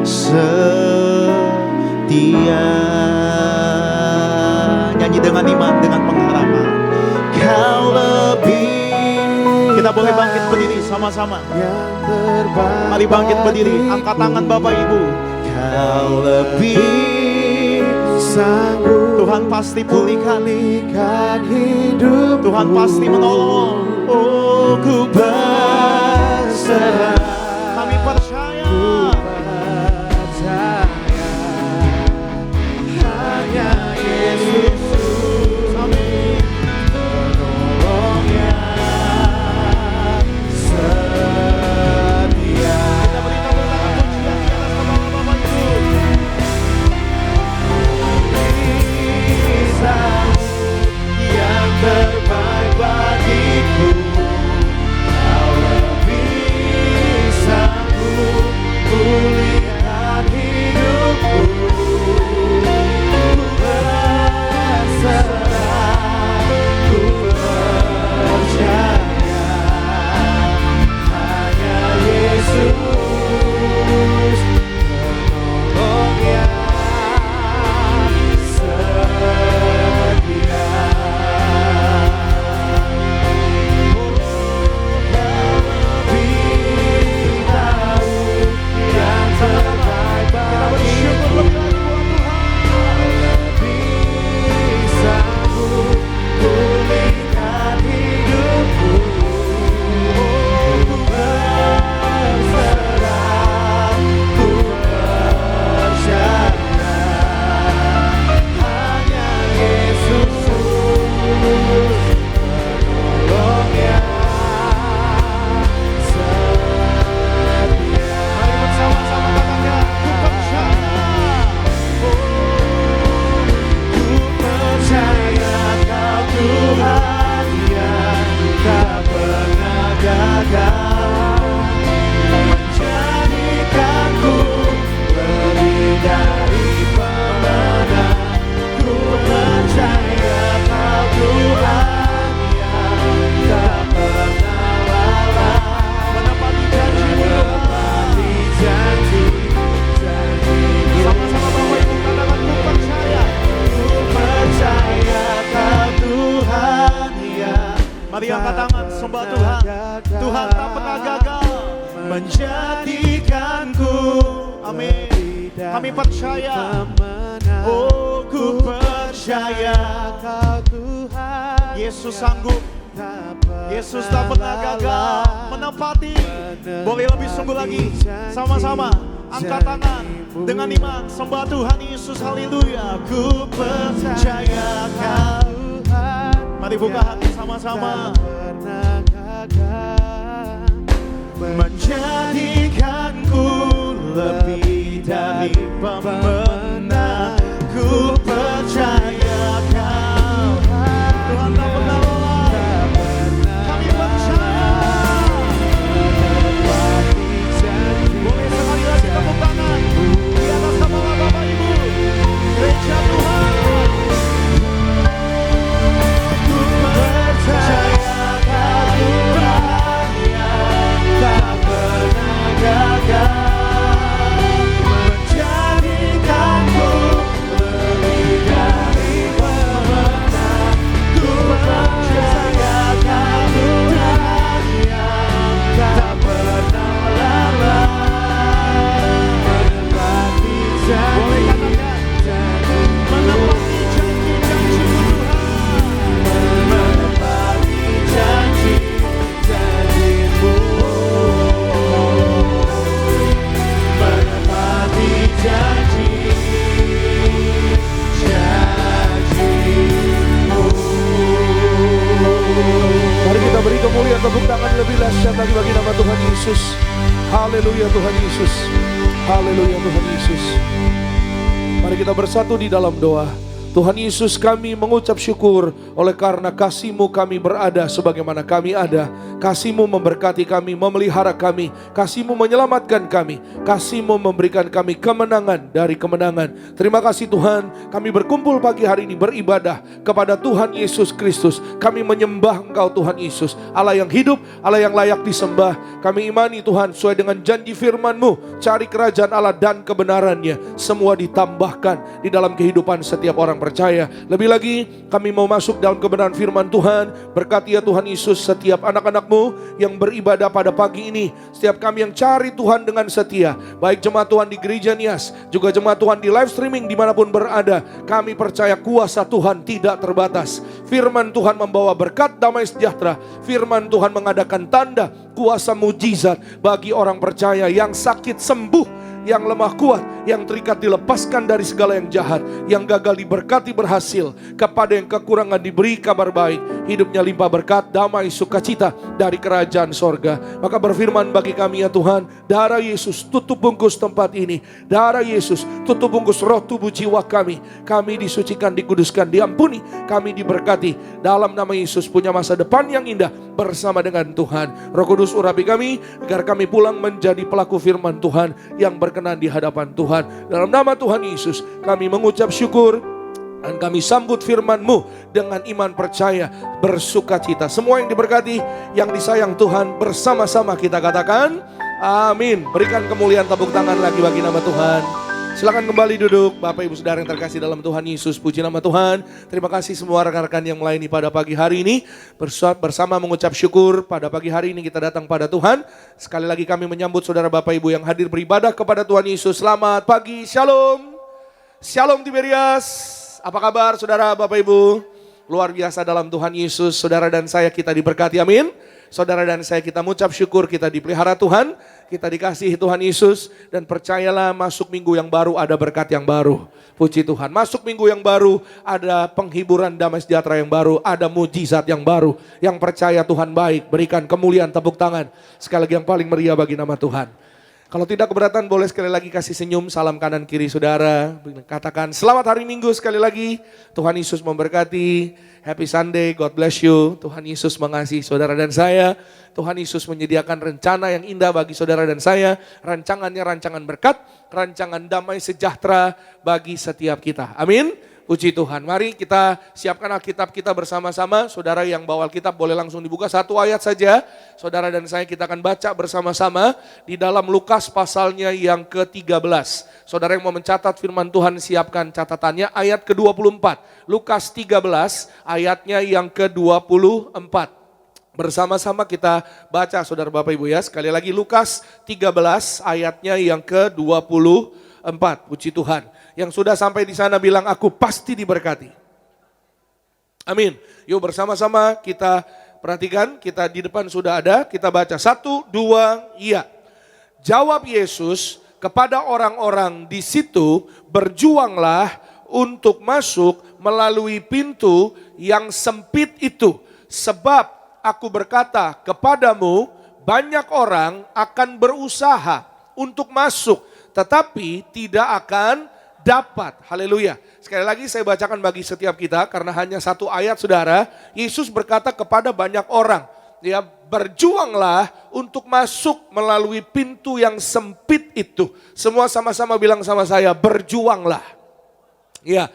setia. Nyanyi dengan iman, dengan pengharapan. Kau lebih. Kita boleh bangkit berdiri sama-sama. Mari bangkit berdiri, angkat tangan Bapak Ibu. Kau lebih sanggup. Tuhan pasti pulihkan hidup. Tuhan pasti menolong. Oh, ku berserah. Kami percaya. Hanya Yesus. Amin. Penolong yang setia. Kita beri tepuk tangan pujian di atas kepala Bapak Ibu. Yang terbaik bagiku, Kau lebih sanggup pulihkan hidupku. Ku berserah, ku percaya, hanya Yesus penolong yang setia. Mari angkat tangan, sembah Tuhan. Tuhan tak pernah gagal menjadikanku. Amin. Kami percaya. Oh, ku percaya. Yesus sanggup. Yesus tak pernah gagal menepati. Boleh lebih sungguh lagi. Sama-sama angkat tangan dengan iman, sembah Tuhan Yesus. Haleluya. Ku percaya Kau. Mari buka hati sama-sama. Menjadikanku lebih dari pemenang. Ku percaya Kau. Tuhan tak pernah lelah. Kami percaya. Boleh sekali lagi tepuk tangan di atas kepala Bapak Ibu. Gereja Tuhan. Beri kemuliaan, tepuk tangan lebih dahsyat lagi bagi nama Tuhan Yesus. Haleluya Tuhan Yesus. Haleluya Tuhan Yesus. Mari kita bersatu di dalam doa. Tuhan Yesus, kami mengucap syukur oleh karena kasih-Mu kami berada sebagaimana kami ada. Kasih-Mu memberkati kami, memelihara kami. Kasih-Mu menyelamatkan kami. Kasih-Mu memberikan kami kemenangan dari kemenangan. Terima kasih Tuhan, kami berkumpul pagi hari ini beribadah kepada Tuhan Yesus Kristus. Kami menyembah Engkau Tuhan Yesus, Allah yang hidup, Allah yang layak disembah. Kami imani Tuhan, sesuai dengan janji firman-Mu, cari kerajaan Allah dan kebenarannya, semua ditambahkan di dalam kehidupan setiap orang percaya. Lebih lagi kami mau masuk dalam kebenaran firman Tuhan. Berkati ya Tuhan Yesus setiap anak-anak-Mu yang beribadah pada pagi ini, setiap kami yang cari Tuhan dengan setia, baik jemaat Tuhan di Gereja Nias, juga jemaat Tuhan di live streaming dimanapun berada. Kami percaya kuasa Tuhan tidak terbatas. Firman Tuhan membawa berkat, damai sejahtera. Firman Tuhan mengadakan tanda, kuasa mujizat bagi orang percaya, yang sakit sembuh, yang lemah kuat, yang terikat dilepaskan dari segala yang jahat, yang gagal diberkati berhasil, kepada yang kekurangan diberi kabar baik, hidupnya limpah berkat, damai, sukacita dari kerajaan sorga. Maka berfirman bagi kami ya Tuhan, darah Yesus tutup bungkus tempat ini, darah Yesus tutup bungkus roh tubuh jiwa kami. Kami disucikan, dikuduskan, diampuni, kami diberkati. Dalam nama Yesus punya masa depan yang indah bersama dengan Tuhan. Roh Kudus urapi kami, agar kami pulang menjadi pelaku firman Tuhan yang berkenan di hadapan Tuhan. Dalam nama Tuhan Yesus kami mengucap syukur, dan kami sambut firman-Mu dengan iman percaya, bersuka cita. Semua yang diberkati, yang disayang Tuhan, bersama-sama kita katakan amin. Berikan kemuliaan, tepuk tangan lagi bagi nama Tuhan. Silakan kembali duduk Bapak Ibu Saudara yang terkasih dalam Tuhan Yesus. Puji nama Tuhan. Terima kasih semua rekan-rekan yang melayani pada pagi hari ini. Bersama mengucap syukur, pada pagi hari ini kita datang pada Tuhan. Sekali lagi kami menyambut saudara Bapak Ibu yang hadir beribadah kepada Tuhan Yesus. Selamat pagi, shalom. Shalom Tiberias. Apa kabar saudara Bapak Ibu? Luar biasa dalam Tuhan Yesus. Saudara dan saya kita diberkati, amin. Saudara dan saya kita mengucap syukur, kita dipelihara Tuhan, kita dikasihi Tuhan Yesus, dan percayalah masuk minggu yang baru ada berkat yang baru. Puji Tuhan, masuk minggu yang baru ada penghiburan, damai sejahtera yang baru, ada mujizat yang baru. Yang percaya Tuhan baik, berikan kemuliaan, tepuk tangan sekali lagi yang paling meriah bagi nama Tuhan. Kalau tidak keberatan boleh sekali lagi kasih senyum, salam kanan kiri saudara. Katakan selamat hari Minggu sekali lagi. Tuhan Yesus memberkati. Happy Sunday, God bless you. Tuhan Yesus mengasihi saudara dan saya. Tuhan Yesus menyediakan rencana yang indah bagi saudara dan saya. Rancangannya rancangan berkat, rancangan damai sejahtera bagi setiap kita. Amin. Puji Tuhan, mari kita siapkan Alkitab kita bersama-sama. Saudara yang bawa Alkitab boleh langsung dibuka satu ayat saja. Saudara dan saya kita akan baca bersama-sama di dalam Lukas pasalnya yang ke-13. Saudara yang mau mencatat firman Tuhan siapkan catatannya, ayat ke-24. Lukas 13 ayatnya yang ke-24. Bersama-sama kita baca saudara Bapak Ibu ya. Sekali lagi Lukas 13 ayatnya yang ke-24. Puji Tuhan. Yang sudah sampai di sana bilang aku pasti diberkati. Amin. Yuk bersama-sama kita perhatikan, kita di depan sudah ada, kita baca 1, 2, iya. Jawab Yesus kepada orang-orang di situ, berjuanglah untuk masuk melalui pintu yang sempit itu. Sebab aku berkata kepadamu, banyak orang akan berusaha untuk masuk, tetapi tidak akan dapat. Haleluya. Sekali lagi saya bacakan bagi setiap kita karena hanya satu ayat saudara. Yesus berkata kepada banyak orang, ya, berjuanglah untuk masuk melalui pintu yang sempit itu. Semua sama-sama bilang sama saya, berjuanglah. Ya,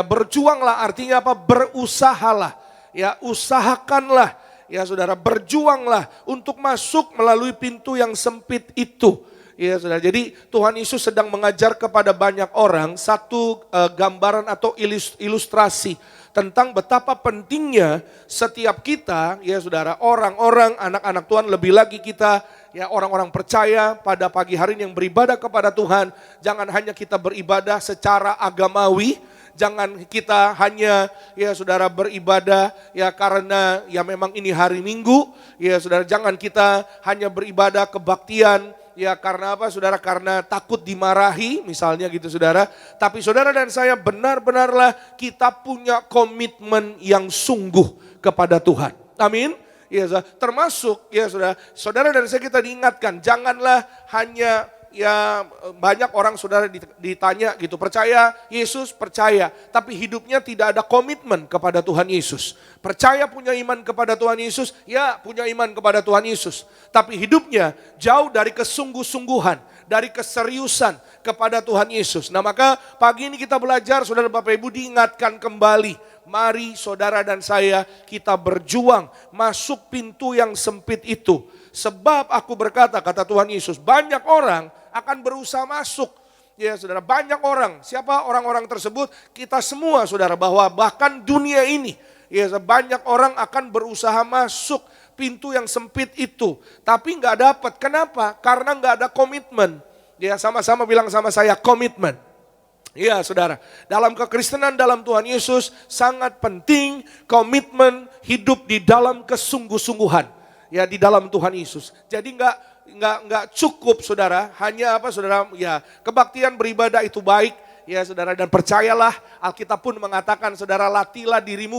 berjuanglah artinya apa? Berusahalah. Ya, usahakanlah. Ya saudara, berjuanglah untuk masuk melalui pintu yang sempit itu. Ya saudara, jadi Tuhan Yesus sedang mengajar kepada banyak orang satu gambaran atau ilustrasi tentang betapa pentingnya setiap kita, ya saudara, orang-orang, anak-anak Tuhan, lebih lagi kita, ya orang-orang percaya pada pagi hari ini yang beribadah kepada Tuhan. Jangan hanya kita beribadah secara agamawi, jangan kita hanya ya saudara beribadah ya karena ya memang ini hari Minggu, ya saudara, jangan kita hanya beribadah kebaktian ya karena apa saudara, karena takut dimarahi misalnya gitu saudara. Tapi saudara dan saya benar-benarlah kita punya komitmen yang sungguh kepada Tuhan. Amin. Ya, termasuk ya saudara dan saya kita diingatkan, janganlah hanya ya banyak orang saudara ditanya gitu, percaya Yesus, percaya, tapi hidupnya tidak ada komitmen kepada Tuhan Yesus. Percaya punya iman kepada Tuhan Yesus, ya punya iman kepada Tuhan Yesus. Tapi hidupnya jauh dari kesungguh-sungguhan, dari keseriusan kepada Tuhan Yesus. Nah maka pagi ini kita belajar, saudara Bapak Ibu, diingatkan kembali. Mari saudara dan saya kita berjuang masuk pintu yang sempit itu. Sebab aku berkata, kata Tuhan Yesus, banyak orang akan berusaha masuk. Ya saudara, banyak orang. Siapa orang-orang tersebut? Kita semua saudara, bahwa bahkan dunia ini, ya banyak orang akan berusaha masuk pintu yang sempit itu. Tapi nggak dapat. Kenapa? Karena nggak ada komitmen. Ya sama-sama bilang sama saya, komitmen. Ya saudara, dalam kekristenan dalam Tuhan Yesus sangat penting komitmen hidup di dalam kesungguh-sungguhan. Ya di dalam Tuhan Yesus. Jadi nggak cukup saudara, hanya apa saudara, ya kebaktian beribadah itu baik ya saudara, dan percayalah Alkitab pun mengatakan saudara, latihlah dirimu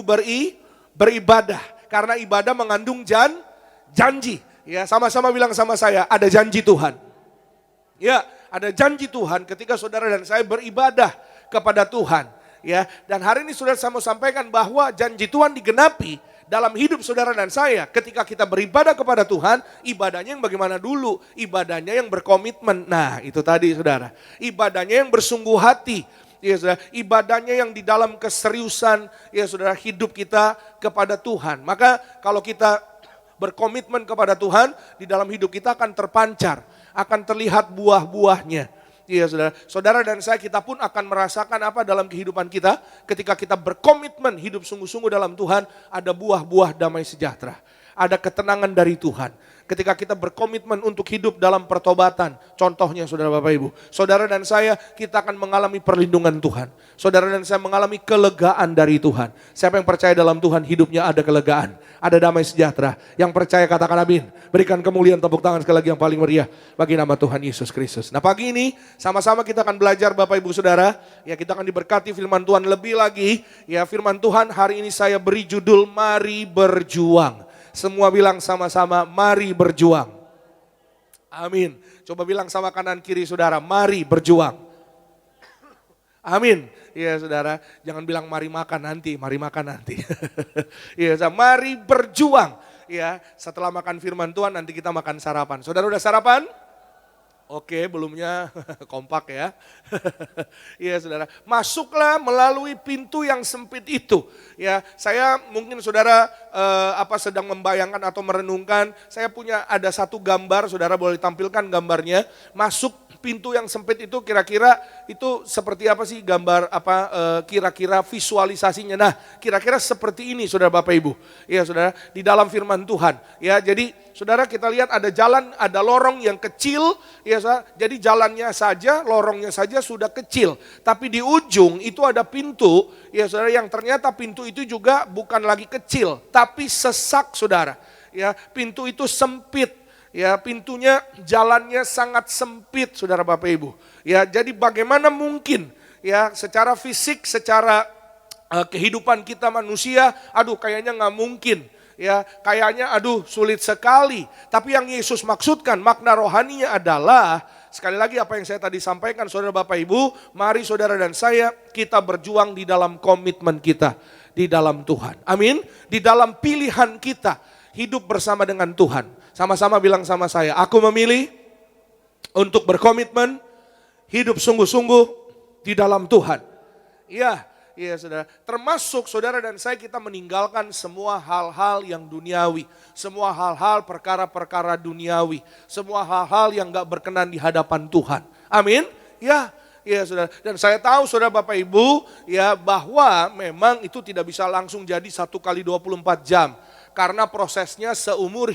beribadah karena ibadah mengandung janji. Ya sama-sama bilang sama saya, ada janji Tuhan. Ya, ada janji Tuhan ketika saudara dan saya beribadah kepada Tuhan. Ya, dan hari ini saudara saya mau sampaikan bahwa janji Tuhan digenapi dalam hidup saudara dan saya ketika kita beribadah kepada Tuhan. Ibadahnya yang bagaimana dulu? Ibadahnya yang berkomitmen. Nah itu tadi saudara, ibadahnya yang bersungguh hati. Ya saudara, ibadahnya yang di dalam keseriusan ya saudara, hidup kita kepada Tuhan. Maka kalau kita berkomitmen kepada Tuhan, di dalam hidup kita akan terpancar, akan terlihat buah-buahnya. Iya saudara, saudara dan saya kita pun akan merasakan apa dalam kehidupan kita ketika kita berkomitmen hidup sungguh-sungguh dalam Tuhan, ada buah-buah damai sejahtera, ada ketenangan dari Tuhan. Ketika kita berkomitmen untuk hidup dalam pertobatan, contohnya saudara Bapak Ibu, saudara dan saya kita akan mengalami perlindungan Tuhan. Saudara dan saya mengalami kelegaan dari Tuhan. Siapa yang percaya dalam Tuhan hidupnya ada kelegaan, ada damai sejahtera. Yang percaya katakan amin. Berikan kemuliaan tepuk tangan sekali lagi yang paling meriah bagi nama Tuhan Yesus Kristus. Nah pagi ini sama-sama kita akan belajar Bapak Ibu Saudara. Ya kita akan diberkati firman Tuhan lebih lagi. Ya firman Tuhan hari ini saya beri judul Mari Berjuang. Semua bilang sama-sama, mari berjuang. Amin. Coba bilang sama kanan kiri saudara, mari berjuang. Amin. Iya saudara, jangan bilang mari makan nanti, mari makan nanti. Iya, mari berjuang. Ya, setelah makan firman Tuhan nanti kita makan sarapan. Saudara udah sarapan? Oke, belumnya kompak ya. Iya saudara, masuklah melalui pintu yang sempit itu. Ya, saya mungkin saudara sedang membayangkan atau merenungkan, saya punya ada satu gambar, saudara boleh tampilkan gambarnya. Masuk pintu yang sempit itu kira-kira itu seperti apa sih gambar kira-kira visualisasinya. Nah, kira-kira seperti ini saudara Bapak Ibu. Ya saudara, di dalam firman Tuhan. Ya, jadi saudara kita lihat ada jalan, ada lorong yang kecil, ya saudara. Jadi jalannya saja, lorongnya saja sudah kecil. Tapi di ujung itu ada pintu, ya saudara, yang ternyata pintu itu juga bukan lagi kecil, tapi sesak saudara. Ya, pintu itu sempit. Ya, pintunya jalannya sangat sempit saudara Bapak Ibu. Ya, jadi bagaimana mungkin ya secara fisik, secara kehidupan kita manusia, aduh kayaknya nggak mungkin. Ya, kayaknya aduh sulit sekali. Tapi yang Yesus maksudkan makna rohaninya adalah, sekali lagi apa yang saya tadi sampaikan saudara Bapak Ibu, mari saudara dan saya kita berjuang di dalam komitmen kita di dalam Tuhan. Amin. Di dalam pilihan kita hidup bersama dengan Tuhan. Sama-sama bilang sama saya, aku memilih untuk berkomitmen hidup sungguh-sungguh di dalam Tuhan. Iya. Iya saudara, termasuk saudara dan saya kita meninggalkan semua hal-hal yang duniawi. Semua hal-hal perkara-perkara duniawi. Semua hal-hal yang gak berkenan di hadapan Tuhan. Amin? Ya, ya saudara. Dan saya tahu saudara Bapak Ibu ya bahwa memang itu tidak bisa langsung jadi 1 kali 24 jam. Karena prosesnya seumur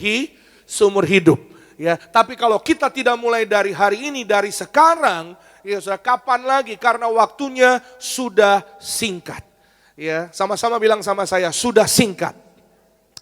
hidup. Ya, tapi kalau kita tidak mulai dari hari ini, dari sekarang, ya saudara, kapan lagi? Karena waktunya sudah singkat. Ya, sama-sama bilang sama saya, sudah singkat.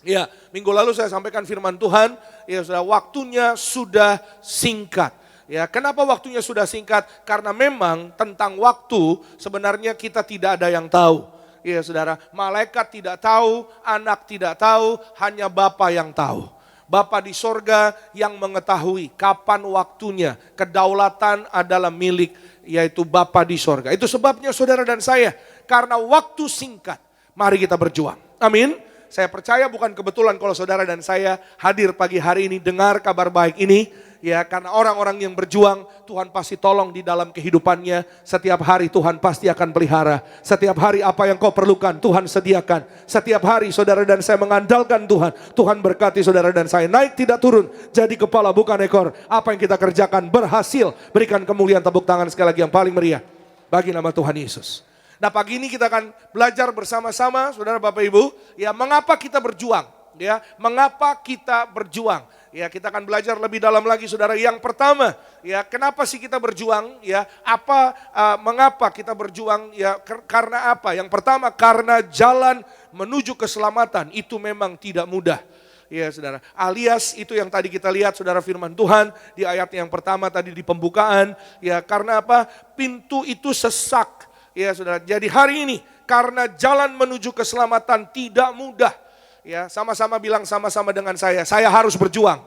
Ya, minggu lalu saya sampaikan firman Tuhan, ya saudara, waktunya sudah singkat. Ya, kenapa waktunya sudah singkat? Karena memang tentang waktu sebenarnya kita tidak ada yang tahu. Ya saudara, malaikat tidak tahu, anak tidak tahu, hanya Bapa yang tahu. Bapa di sorga yang mengetahui kapan waktunya. Kedaulatan adalah milik yaitu Bapa di sorga. Itu sebabnya saudara dan saya, karena waktu singkat, mari kita berjuang. Amin. Saya percaya bukan kebetulan kalau saudara dan saya hadir pagi hari ini dengar kabar baik ini. Ya, karena orang-orang yang berjuang, Tuhan pasti tolong di dalam kehidupannya. Setiap hari Tuhan pasti akan pelihara. Setiap hari apa yang kau perlukan, Tuhan sediakan. Setiap hari saudara dan saya mengandalkan Tuhan. Tuhan berkati saudara dan saya. Naik tidak turun, jadi kepala bukan ekor. Apa yang kita kerjakan berhasil. Berikan kemuliaan, tepuk tangan sekali lagi yang paling meriah. Bagi nama Tuhan Yesus. Nah, pagi ini kita akan belajar bersama-sama, saudara Bapak Ibu. Ya, mengapa kita berjuang? Ya, mengapa kita berjuang? Ya, kita akan belajar lebih dalam lagi saudara. Yang pertama, ya kenapa sih kita berjuang? Ya, mengapa kita berjuang? Ya, karena apa? Yang pertama, karena jalan menuju keselamatan itu memang tidak mudah. Ya saudara, alias itu yang tadi kita lihat saudara firman Tuhan di ayat yang pertama tadi di pembukaan. Ya, karena apa? Pintu itu sesak. Ya saudara, jadi hari ini karena jalan menuju keselamatan tidak mudah. Ya, sama-sama bilang sama-sama dengan saya harus berjuang.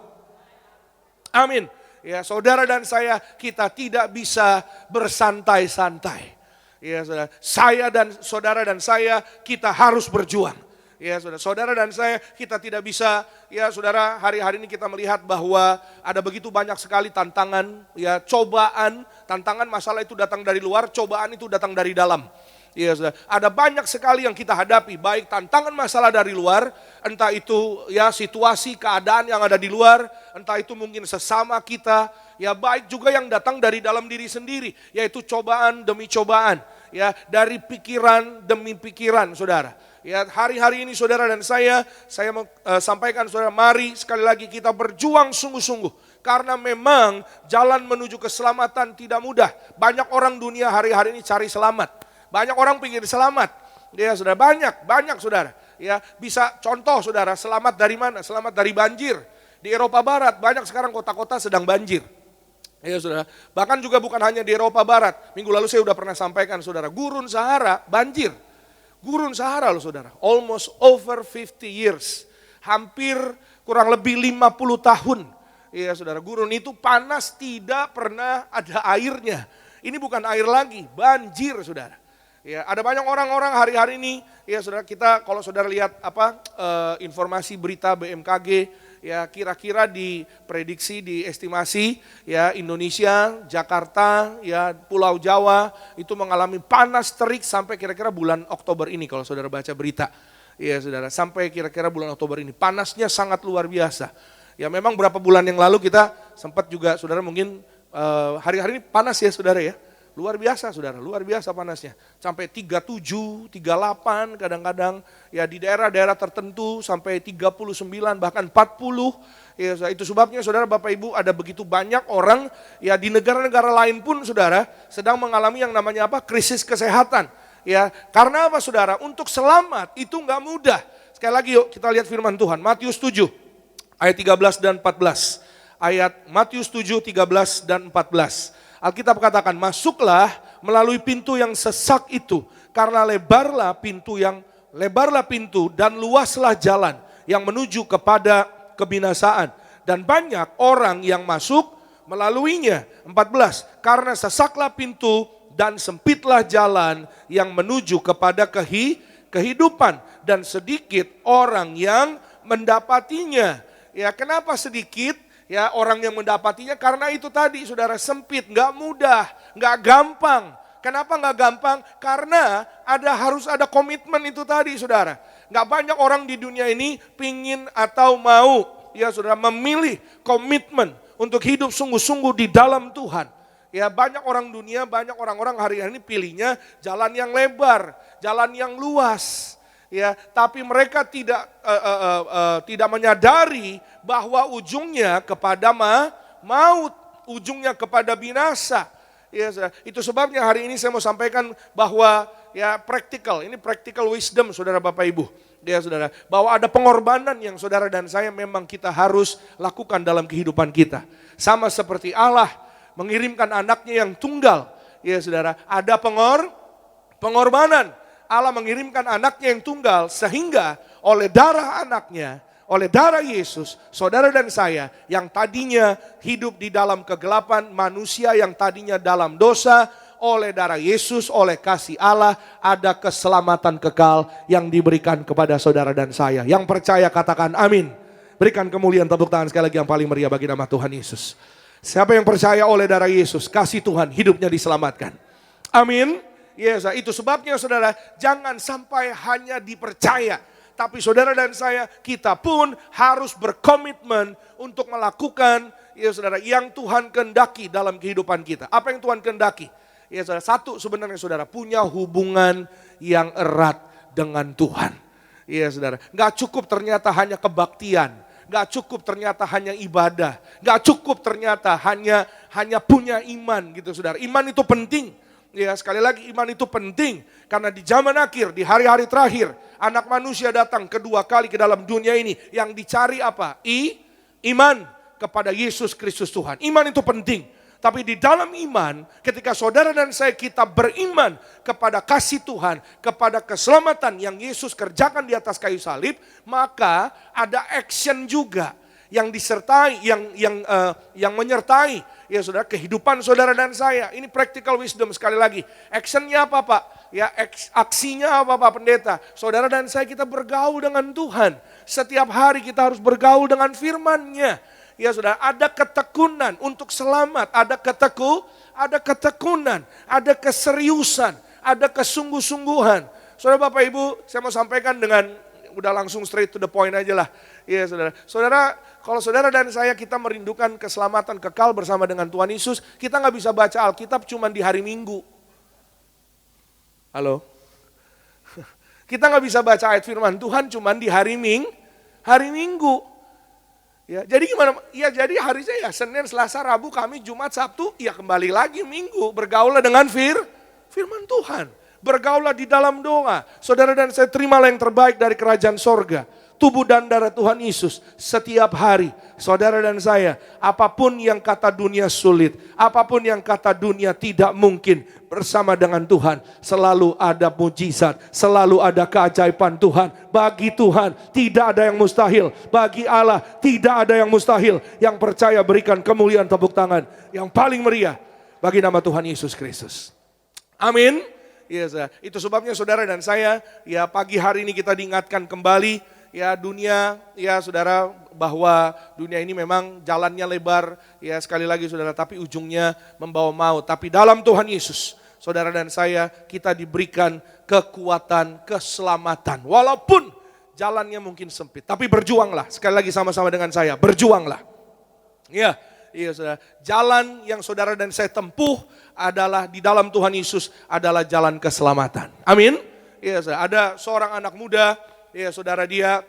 Amin. Ya, saudara dan saya, kita tidak bisa bersantai-santai. Ya, saudara dan saya, kita harus berjuang. Ya, saudara dan saya, kita tidak bisa, ya saudara, hari-hari ini kita melihat bahwa ada begitu banyak sekali tantangan, ya cobaan, tantangan masalah itu datang dari luar, cobaan itu datang dari dalam. Ya, saudara. Ada banyak sekali yang kita hadapi, baik tantangan masalah dari luar, entah itu ya situasi keadaan yang ada di luar, entah itu mungkin sesama kita, ya baik juga yang datang dari dalam diri sendiri, yaitu cobaan demi cobaan, ya dari pikiran demi pikiran, saudara. Ya hari-hari ini saudara dan saya mau sampaikan saudara, mari sekali lagi kita berjuang sungguh-sungguh. Karena memang jalan menuju keselamatan tidak mudah. Banyak orang dunia hari-hari ini cari selamat. Banyak orang pikir selamat, ya saudara, banyak saudara. Ya bisa contoh saudara, selamat dari mana? Selamat dari banjir. Di Eropa Barat banyak sekarang kota-kota sedang banjir. Ya saudara, bahkan juga bukan hanya di Eropa Barat. Minggu lalu saya sudah pernah sampaikan saudara, Gurun Sahara banjir. Gurun Sahara loh saudara, almost over 50 years. Hampir kurang lebih 50 tahun. Ya saudara, gurun itu panas tidak pernah ada airnya. Ini bukan air lagi, banjir saudara. Ya, ada banyak orang-orang hari-hari ini, ya saudara, kita kalau saudara lihat informasi berita BMKG, ya kira-kira diprediksi, diestimasi, ya Indonesia, Jakarta, ya Pulau Jawa itu mengalami panas terik sampai kira-kira bulan Oktober ini kalau saudara baca berita. Ya saudara, sampai kira-kira bulan Oktober ini panasnya sangat luar biasa. Ya memang berapa bulan yang lalu kita sempat juga saudara mungkin hari-hari ini panas ya saudara ya. Luar biasa saudara, luar biasa panasnya. Sampai 37, 38 kadang-kadang ya di daerah-daerah tertentu sampai 39 bahkan 40. Ya, itu sebabnya saudara Bapak Ibu ada begitu banyak orang ya di negara-negara lain pun saudara sedang mengalami yang namanya apa? Krisis kesehatan. Ya, karena apa saudara? Untuk selamat itu enggak mudah. Sekali lagi yuk kita lihat firman Tuhan, Matius 7 ayat 13 dan 14. Ayat Matius 7, 13 dan 14. Alkitab katakan, masuklah melalui pintu yang sesak itu, karena lebarlah pintu dan luaslah jalan yang menuju kepada kebinasaan. Dan banyak orang yang masuk melaluinya. 14, karena sesaklah pintu dan sempitlah jalan yang menuju kepada kehidupan. Dan sedikit orang yang mendapatinya. Ya, kenapa sedikit? Ya orang yang mendapatinya karena itu tadi saudara, sempit, nggak mudah, nggak gampang. Kenapa nggak gampang? Karena harus ada komitmen itu tadi saudara. Nggak banyak orang di dunia ini pingin atau mau ya saudara memilih komitmen untuk hidup sungguh-sungguh di dalam Tuhan. Ya banyak orang dunia, banyak orang-orang hari ini pilihnya jalan yang lebar, jalan yang luas. Ya, tapi mereka tidak menyadari bahwa ujungnya kepada maut, ujungnya kepada binasa. Ya, itu sebabnya hari ini saya mau sampaikan bahwa ya ini practical wisdom saudara Bapak Ibu. Ya saudara, bahwa ada pengorbanan yang saudara dan saya memang kita harus lakukan dalam kehidupan kita. Sama seperti Allah mengirimkan anaknya yang tunggal. Ya saudara, ada pengorbanan. Allah mengirimkan anaknya yang tunggal sehingga oleh darah anaknya oleh darah Yesus, saudara dan saya yang tadinya hidup di dalam kegelapan, manusia yang tadinya dalam dosa, oleh darah Yesus, oleh kasih Allah, ada keselamatan kekal yang diberikan kepada saudara dan saya. Yang percaya katakan amin. Berikan kemuliaan, tepuk tangan sekali lagi yang paling meriah bagi nama Tuhan Yesus. Siapa yang percaya oleh darah Yesus, kasih Tuhan, hidupnya diselamatkan. Amin. Yes, itu sebabnya saudara, jangan sampai hanya dipercaya. Tapi saudara dan saya, kita pun harus berkomitmen untuk melakukan ya saudara, yang Tuhan kehendaki dalam kehidupan kita. Apa yang Tuhan kehendaki? Ya saudara, satu sebenarnya saudara, punya hubungan yang erat dengan Tuhan. Ya saudara, gak cukup ternyata hanya kebaktian. Gak cukup ternyata hanya ibadah. Gak cukup ternyata hanya punya iman gitu saudara. Iman itu penting. Ya, sekali lagi iman itu penting karena di zaman akhir, di hari-hari terakhir, anak manusia datang kedua kali ke dalam dunia ini. Yang dicari apa? Iman kepada Yesus Kristus Tuhan. Iman itu penting. Tapi di dalam iman, ketika saudara dan saya kita beriman kepada kasih Tuhan, kepada keselamatan yang Yesus kerjakan di atas kayu salib, maka ada action juga yang disertai, yang menyertai ya saudara, kehidupan saudara dan saya. Ini practical wisdom sekali lagi. Actionnya apa Pak? Ya, aksinya apa Pak Pendeta? Saudara dan saya kita bergaul dengan Tuhan. Setiap hari kita harus bergaul dengan firman-Nya. Ya saudara, ada ketekunan untuk selamat, ada ketekunan, ada keseriusan, ada kesungguh-sungguhan. Saudara Bapak Ibu, saya mau sampaikan dengan udah langsung straight to the point aja lah. Ya saudara. Saudara, kalau saudara dan saya kita merindukan keselamatan kekal bersama dengan Tuhan Yesus, kita nggak bisa baca Alkitab cuma di hari Minggu. Halo? Kita nggak bisa baca ayat firman Tuhan cuma di hari Minggu. Ya, jadi gimana? Ya jadi hari saya ya Senin, Selasa, Rabu, Kamis, Jumat, Sabtu, ya kembali lagi Minggu. Bergaulah dengan firman Tuhan. Bergaulah di dalam doa. Saudara dan saya terimalah yang terbaik dari kerajaan sorga. Tubuh dan darah Tuhan Yesus setiap hari. Saudara dan saya, apapun yang kata dunia sulit, apapun yang kata dunia tidak mungkin, bersama dengan Tuhan selalu ada mujizat, selalu ada keajaiban Tuhan. Bagi Tuhan tidak ada yang mustahil, bagi Allah tidak ada yang mustahil. Yang percaya berikan kemuliaan tepuk tangan yang paling meriah bagi nama Tuhan Yesus Kristus. Amin. Yes, itu sebabnya saudara dan saya, ya pagi hari ini kita diingatkan kembali, ya dunia, ya saudara, bahwa dunia ini memang jalannya lebar, ya sekali lagi saudara, tapi ujungnya membawa maut. Tapi dalam Tuhan Yesus, saudara dan saya, kita diberikan kekuatan, keselamatan. Walaupun jalannya mungkin sempit, tapi berjuanglah. Sekali lagi sama-sama dengan saya, berjuanglah. Ya. Iya saudara, jalan yang saudara dan saya tempuh adalah di dalam Tuhan Yesus adalah jalan keselamatan. Amin. Iya saudara, ada seorang anak muda, ya saudara, dia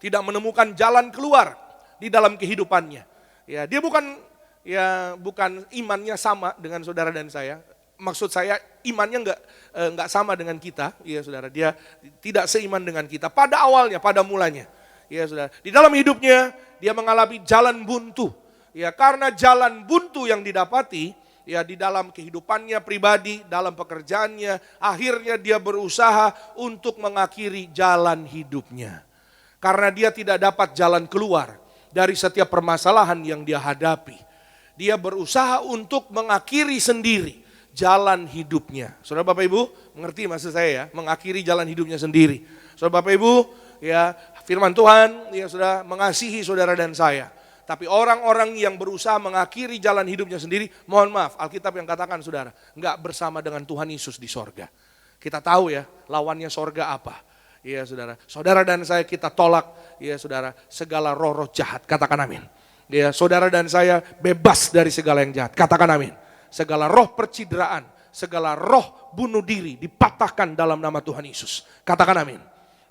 tidak menemukan jalan keluar di dalam kehidupannya. Ya, dia bukan imannya sama dengan saudara dan saya. Maksud saya imannya enggak sama dengan kita, ya saudara. Dia tidak seiman dengan kita pada awalnya, pada mulanya. Ya saudara, di dalam hidupnya dia mengalami jalan buntu. Ya, karena jalan buntu yang didapati, ya di dalam kehidupannya pribadi, dalam pekerjaannya, akhirnya dia berusaha untuk mengakhiri jalan hidupnya. Karena dia tidak dapat jalan keluar dari setiap permasalahan yang dia hadapi. Dia berusaha untuk mengakhiri sendiri jalan hidupnya. Saudara Bapak Ibu, mengerti maksud saya ya, mengakhiri jalan hidupnya sendiri. Saudara Bapak Ibu, ya firman Tuhan, ya sudah mengasihi saudara dan saya. Tapi orang-orang yang berusaha mengakhiri jalan hidupnya sendiri, mohon maaf, Alkitab yang katakan saudara, enggak bersama dengan Tuhan Yesus di sorga. Kita tahu ya, lawannya sorga apa. Ya saudara, saudara dan saya kita tolak, ya saudara, segala roh-roh jahat, katakan amin. Ya, saudara dan saya bebas dari segala yang jahat, katakan amin. Segala roh percidraan, segala roh bunuh diri dipatahkan dalam nama Tuhan Yesus, katakan amin.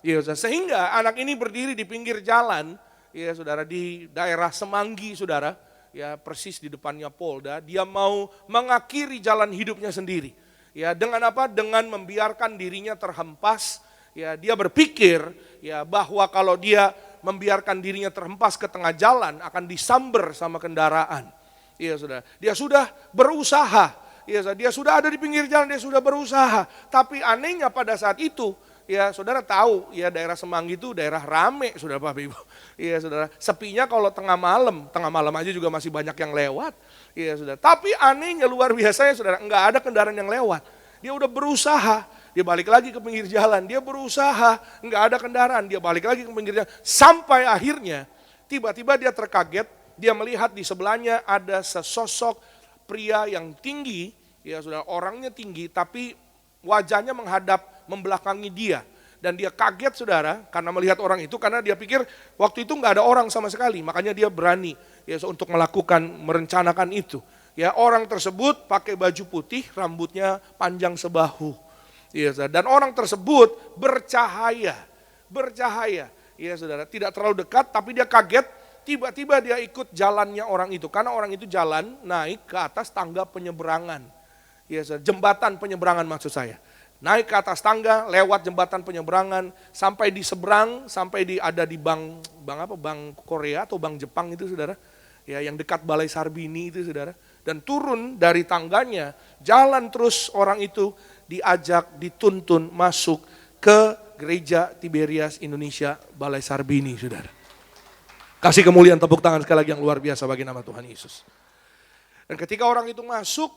Ya, sehingga anak ini berdiri di pinggir jalan, ya saudara, di daerah Semanggi saudara, ya persis di depannya Polda, dia mau mengakhiri jalan hidupnya sendiri. Ya dengan apa? Dengan membiarkan dirinya terhempas. Ya dia berpikir ya bahwa kalau dia membiarkan dirinya terhempas ke tengah jalan akan disamber sama kendaraan. Ya saudara, dia sudah berusaha. Ya, dia sudah ada di pinggir jalan, dia sudah berusaha. Tapi anehnya pada saat itu, Ya saudara tahu ya daerah Semanggi itu daerah rame saudara Bapak Ibu. Iya saudara, sepinya kalau tengah malam aja juga masih banyak yang lewat. Iya saudara, tapi anehnya luar biasa ya saudara, enggak ada kendaraan yang lewat. Dia udah berusaha, dia balik lagi ke pinggir jalan, dia berusaha, enggak ada kendaraan, dia balik lagi ke pinggir jalan. Sampai akhirnya tiba-tiba dia terkaget, dia melihat di sebelahnya ada sesosok pria yang tinggi, ya saudara, orangnya tinggi tapi wajahnya menghadap membelakangi dia. Dan dia kaget saudara karena melihat orang itu, karena dia pikir waktu itu nggak ada orang sama sekali, makanya dia berani ya untuk merencanakan itu. Ya, orang tersebut pakai baju putih, rambutnya panjang sebahu. Ya, dan orang tersebut bercahaya. Ya saudara, tidak terlalu dekat tapi dia kaget, tiba-tiba dia ikut jalannya orang itu. Karena orang itu jalan naik ke atas tangga penyeberangan. Ya saudara, jembatan penyeberangan maksud saya. Naik ke atas tangga, lewat jembatan penyeberangan, sampai di seberang, ada di bank Korea atau bank Jepang itu saudara. Ya, yang dekat Balai Sarbini itu saudara. Dan turun dari tangganya, jalan terus orang itu diajak, dituntun masuk ke Gereja Tiberias Indonesia Balai Sarbini saudara. Kasih kemuliaan tepuk tangan sekali lagi yang luar biasa bagi nama Tuhan Yesus. Dan ketika orang itu masuk,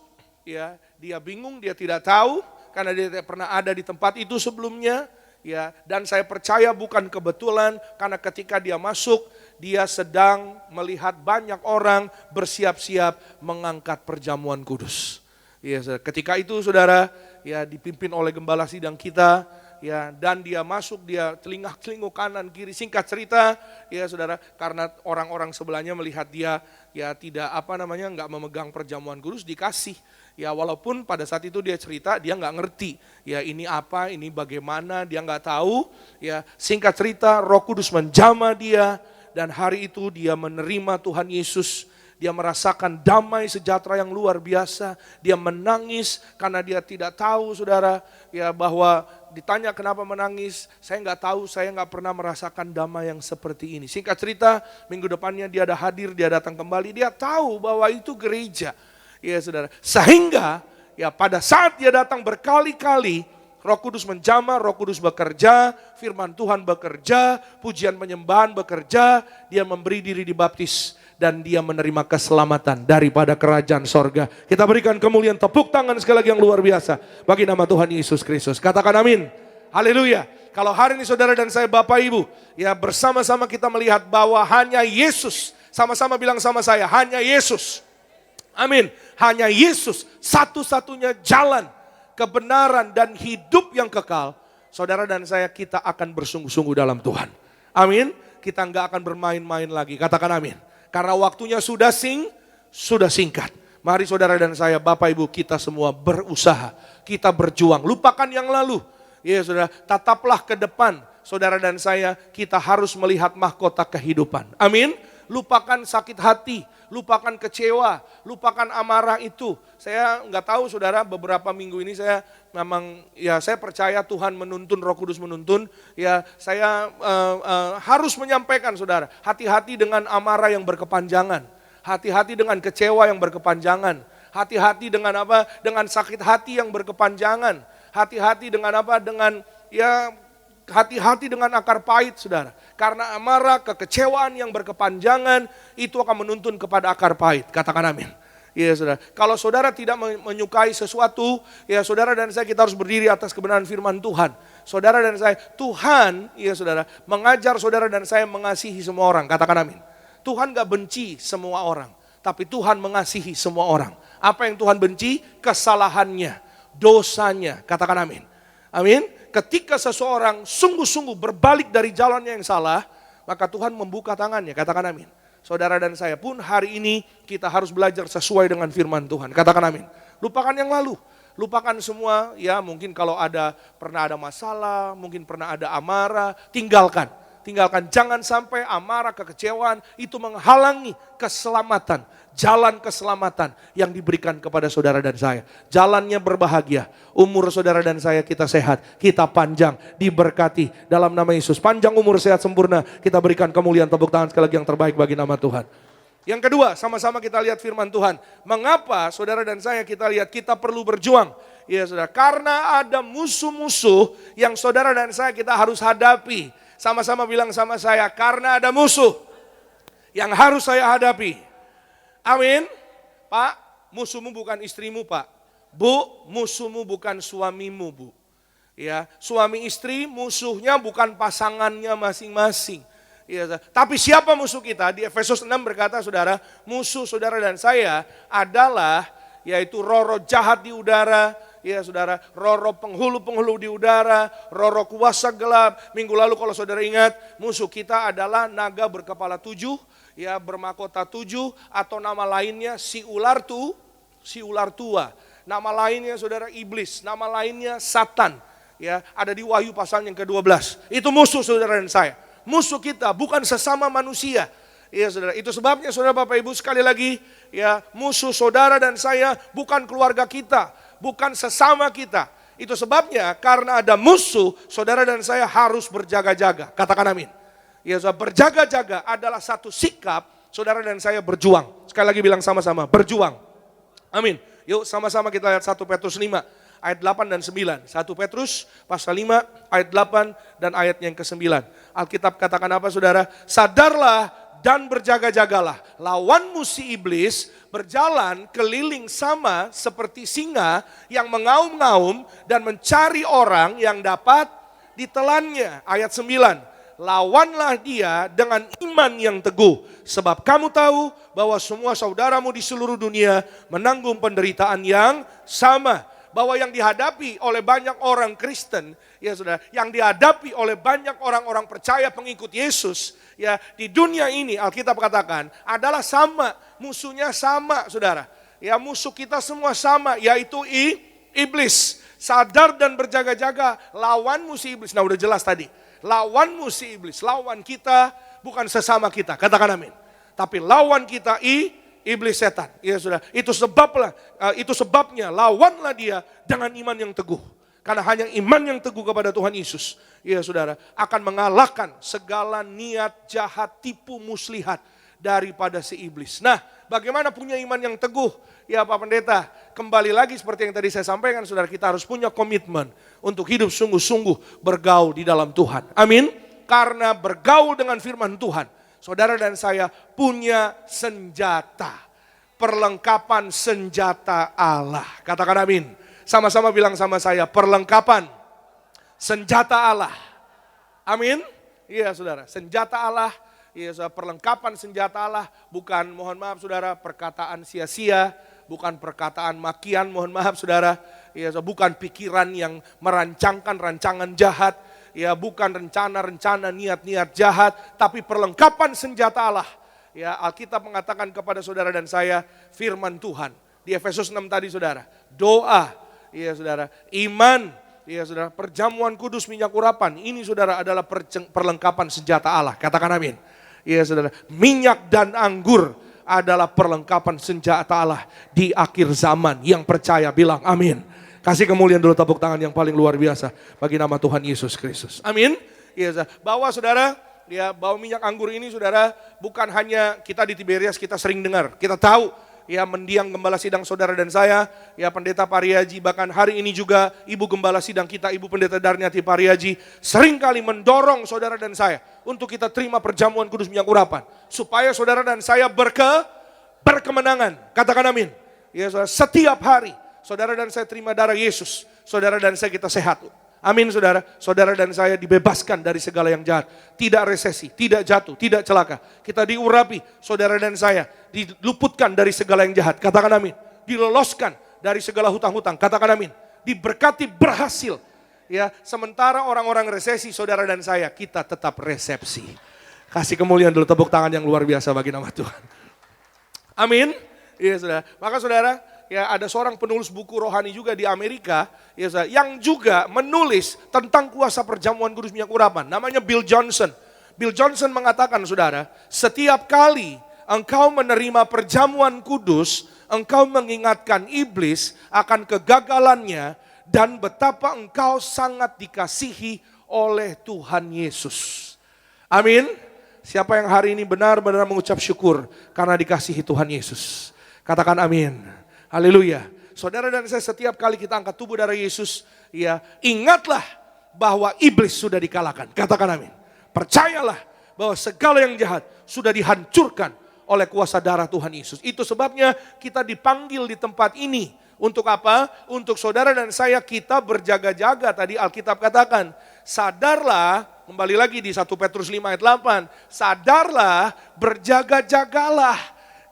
ya dia bingung, dia tidak tahu, karena dia tidak pernah ada di tempat itu sebelumnya, ya. Dan saya percaya bukan kebetulan, karena ketika dia masuk, dia sedang melihat banyak orang bersiap-siap mengangkat perjamuan kudus. Ya, ketika itu saudara, ya dipimpin oleh gembala sidang kita, ya, dan dia masuk, dia telingak-telinguk kanan kiri, singkat cerita, ya saudara, karena orang-orang sebelahnya melihat dia, ya tidak nggak memegang perjamuan kudus, dikasih. Ya walaupun pada saat itu dia cerita, dia nggak ngerti, ya ini apa, ini bagaimana, dia nggak tahu. Ya singkat cerita, Roh Kudus menjamah dia, dan hari itu dia menerima Tuhan Yesus. Dia merasakan damai sejahtera yang luar biasa. Dia menangis karena dia tidak tahu saudara, ya bahwa ditanya kenapa menangis, saya nggak tahu, saya nggak pernah merasakan damai yang seperti ini. Singkat cerita, minggu depannya dia ada hadir, dia datang kembali, dia tahu bahwa itu gereja. Ya saudara, sehingga ya pada saat dia datang berkali-kali, Roh Kudus menjamah, Roh Kudus bekerja, firman Tuhan bekerja, pujian penyembahan bekerja, dia memberi diri dibaptis, dan dia menerima keselamatan daripada kerajaan sorga. Kita berikan kemuliaan, tepuk tangan sekali lagi yang luar biasa bagi nama Tuhan Yesus Kristus. Katakan amin. Haleluya. Kalau hari ini saudara dan saya Bapak Ibu, ya bersama-sama kita melihat bahwa hanya Yesus, sama-sama bilang sama saya, hanya Yesus. Amin. Hanya Yesus satu-satunya jalan, kebenaran dan hidup yang kekal. Saudara dan saya, kita akan bersungguh-sungguh dalam Tuhan. Amin. Kita enggak akan bermain-main lagi. Katakan amin. Karena waktunya sudah singkat. Mari saudara dan saya, Bapak Ibu, kita semua berusaha. Kita berjuang. Lupakan yang lalu. Ya saudara, tataplah ke depan. Saudara dan saya, kita harus melihat mahkota kehidupan. Amin. Lupakan sakit hati, lupakan kecewa, lupakan amarah itu. Saya nggak tahu saudara, beberapa minggu ini saya memang, ya saya percaya Tuhan menuntun, Roh Kudus menuntun. Ya saya harus menyampaikan saudara, hati-hati dengan amarah yang berkepanjangan. Hati-hati dengan kecewa yang berkepanjangan. Hati-hati dengan apa? Dengan sakit hati yang berkepanjangan. Hati-hati dengan apa? Dengan hati-hati dengan akar pahit saudara. Karena amarah, kekecewaan yang berkepanjangan itu akan menuntun kepada akar pahit. Katakan amin. Ya saudara. Kalau saudara tidak menyukai sesuatu, ya saudara dan saya kita harus berdiri atas kebenaran firman Tuhan. Saudara dan saya, Tuhan, ya saudara, mengajar saudara dan saya mengasihi semua orang. Katakan amin. Tuhan gak benci semua orang, tapi Tuhan mengasihi semua orang. Apa yang Tuhan benci? Kesalahannya, dosanya. Katakan amin. Amin. Ketika seseorang sungguh-sungguh berbalik dari jalannya yang salah, maka Tuhan membuka tangannya. Katakan amin. Saudara dan saya pun hari ini kita harus belajar sesuai dengan firman Tuhan. Katakan amin. Lupakan yang lalu. Lupakan semua, ya mungkin kalau pernah ada masalah, mungkin pernah ada amarah, tinggalkan. Tinggalkan, jangan sampai amarah, kekecewaan itu menghalangi keselamatan, jalan keselamatan yang diberikan kepada saudara dan saya. Jalannya berbahagia, umur saudara dan saya kita sehat, kita panjang, diberkati dalam nama Yesus. Panjang umur, sehat, sempurna, kita berikan kemuliaan, tepuk tangan sekali lagi yang terbaik bagi nama Tuhan. Yang kedua, sama-sama kita lihat firman Tuhan. Mengapa saudara dan saya kita lihat kita perlu berjuang. Ya saudara, karena ada musuh-musuh yang saudara dan saya kita harus hadapi. Sama-sama bilang sama saya, karena ada musuh yang harus saya hadapi. Amin. Pak, musuhmu bukan istrimu, Pak. Bu, musuhmu bukan suamimu, Bu. Ya, suami istri musuhnya bukan pasangannya masing-masing. Ya, tapi siapa musuh kita? Di Efesus 6 berkata, saudara, musuh saudara dan saya adalah yaitu roh-roh jahat di udara, ya saudara, roh-roh penghulu-penghulu di udara, roh-roh kuasa gelap. Minggu lalu kalau saudara ingat, musuh kita adalah naga berkepala 7, ya bermahkota 7, atau nama lainnya si ular tua. Nama lainnya saudara iblis, nama lainnya Satan. Ya, ada di Wahyu pasal yang ke-12. Itu musuh saudara dan saya. Musuh kita bukan sesama manusia. Ya saudara, itu sebabnya saudara Bapak Ibu sekali lagi, ya musuh saudara dan saya bukan keluarga kita, bukan sesama kita. Itu sebabnya karena ada musuh, saudara dan saya harus berjaga-jaga. Katakan amin. Ya saudara, berjaga-jaga adalah satu sikap saudara dan saya berjuang. Sekali lagi bilang sama-sama, berjuang. Amin. Yuk sama-sama kita lihat 1 Petrus 5. Ayat 8 dan 9. 1 Petrus pasal 5 ayat 8 dan ayat yang ke-9. Alkitab katakan apa saudara? Sadarlah dan berjaga-jagalah. Lawanmu si iblis berjalan keliling sama seperti singa yang mengaum-ngaum dan mencari orang yang dapat ditelannya. Ayat 9. Lawanlah dia dengan iman yang teguh. Sebab kamu tahu bahwa semua saudaramu di seluruh dunia menanggung penderitaan yang sama. Bahwa yang dihadapi oleh banyak orang Kristen, ya saudara, yang dihadapi oleh banyak orang-orang percaya pengikut Yesus, ya di dunia ini Alkitab katakan adalah sama, musuhnya sama, saudara. Ya musuh kita semua sama, yaitu iblis. Sadar dan berjaga-jaga, lawanmu si iblis. Nah udah jelas tadi, lawanmu si iblis, lawan kita bukan sesama kita. Katakan amin. Tapi lawan kita iblis setan, ya sudah. Itu sebabnya lawanlah dia dengan iman yang teguh. Karena hanya iman yang teguh kepada Tuhan Yesus, ya saudara, akan mengalahkan segala niat jahat, tipu muslihat daripada si iblis. Nah, bagaimana punya iman yang teguh? Ya Pak Pendeta, kembali lagi seperti yang tadi saya sampaikan, saudara, kita harus punya komitmen untuk hidup sungguh-sungguh bergaul di dalam Tuhan. Amin. Karena bergaul dengan firman Tuhan, saudara dan saya punya senjata, perlengkapan senjata Allah. Katakan amin. Sama-sama bilang sama saya, perlengkapan senjata Allah. Amin. Iya saudara, senjata Allah, iya saudara, perlengkapan senjata Allah. Bukan, mohon maaf saudara, perkataan sia-sia, bukan perkataan makian, mohon maaf saudara. Iya saudara, bukan pikiran yang merancangkan rancangan jahat. Ya bukan rencana-rencana niat-niat jahat, tapi perlengkapan senjata Allah. Ya Alkitab mengatakan kepada saudara dan saya firman Tuhan. Di Efesus 6 tadi saudara, doa, ya saudara, iman, ya saudara, perjamuan kudus minyak urapan. Ini saudara adalah perlengkapan senjata Allah. Katakan amin. Ya saudara, minyak dan anggur adalah perlengkapan senjata Allah di akhir zaman. Yang percaya bilang amin. Kasih kemuliaan dulu, tepuk tangan yang paling luar biasa bagi nama Tuhan Yesus Kristus. Amin. Ya, bahwa saudara, ya bahwa minyak anggur ini saudara bukan hanya kita di Tiberias kita sering dengar. Kita tahu ya mendiang gembala sidang saudara dan saya, ya Pendeta Pariaji, bahkan hari ini juga Ibu Gembala Sidang kita, Ibu Pendeta Darniati Pariaji, sering kali mendorong saudara dan saya untuk kita terima perjamuan kudus minyak urapan. Supaya saudara dan saya berkemenangan. Katakan amin. Ya saudara, setiap hari saudara dan saya terima darah Yesus, saudara dan saya kita sehat. Amin saudara, saudara dan saya dibebaskan dari segala yang jahat. Tidak resesi, tidak jatuh, tidak celaka. Kita diurapi, saudara dan saya diluputkan dari segala yang jahat. Katakan amin. Diloloskan dari segala hutang-hutang. Katakan amin. Diberkati berhasil. Ya, sementara orang-orang resesi, saudara dan saya, kita tetap resepsi. Kasih kemuliaan dulu, tepuk tangan yang luar biasa bagi nama Tuhan. Amin. Iya saudara. Maka saudara, ya ada seorang penulis buku rohani juga di Amerika, ya saudara, yang juga menulis tentang kuasa perjamuan kudus minyak urapan. Namanya Bill Johnson. Bill Johnson mengatakan saudara, setiap kali engkau menerima perjamuan kudus, engkau mengingatkan iblis akan kegagalannya dan betapa engkau sangat dikasihi oleh Tuhan Yesus. Amin. Siapa yang hari ini benar-benar mengucap syukur karena dikasihi Tuhan Yesus? Katakan amin. Haleluya. saudara dan saya setiap kali kita angkat tubuh darah Yesus, ya, ingatlah bahwa iblis sudah dikalahkan. Katakan amin. Percayalah bahwa segala yang jahat sudah dihancurkan oleh kuasa darah Tuhan Yesus. Itu sebabnya kita dipanggil di tempat ini. Untuk apa? Untuk saudara dan saya kita berjaga-jaga. Tadi Alkitab katakan, sadarlah, kembali lagi di 1 Petrus 5 ayat 8, sadarlah, berjaga-jagalah.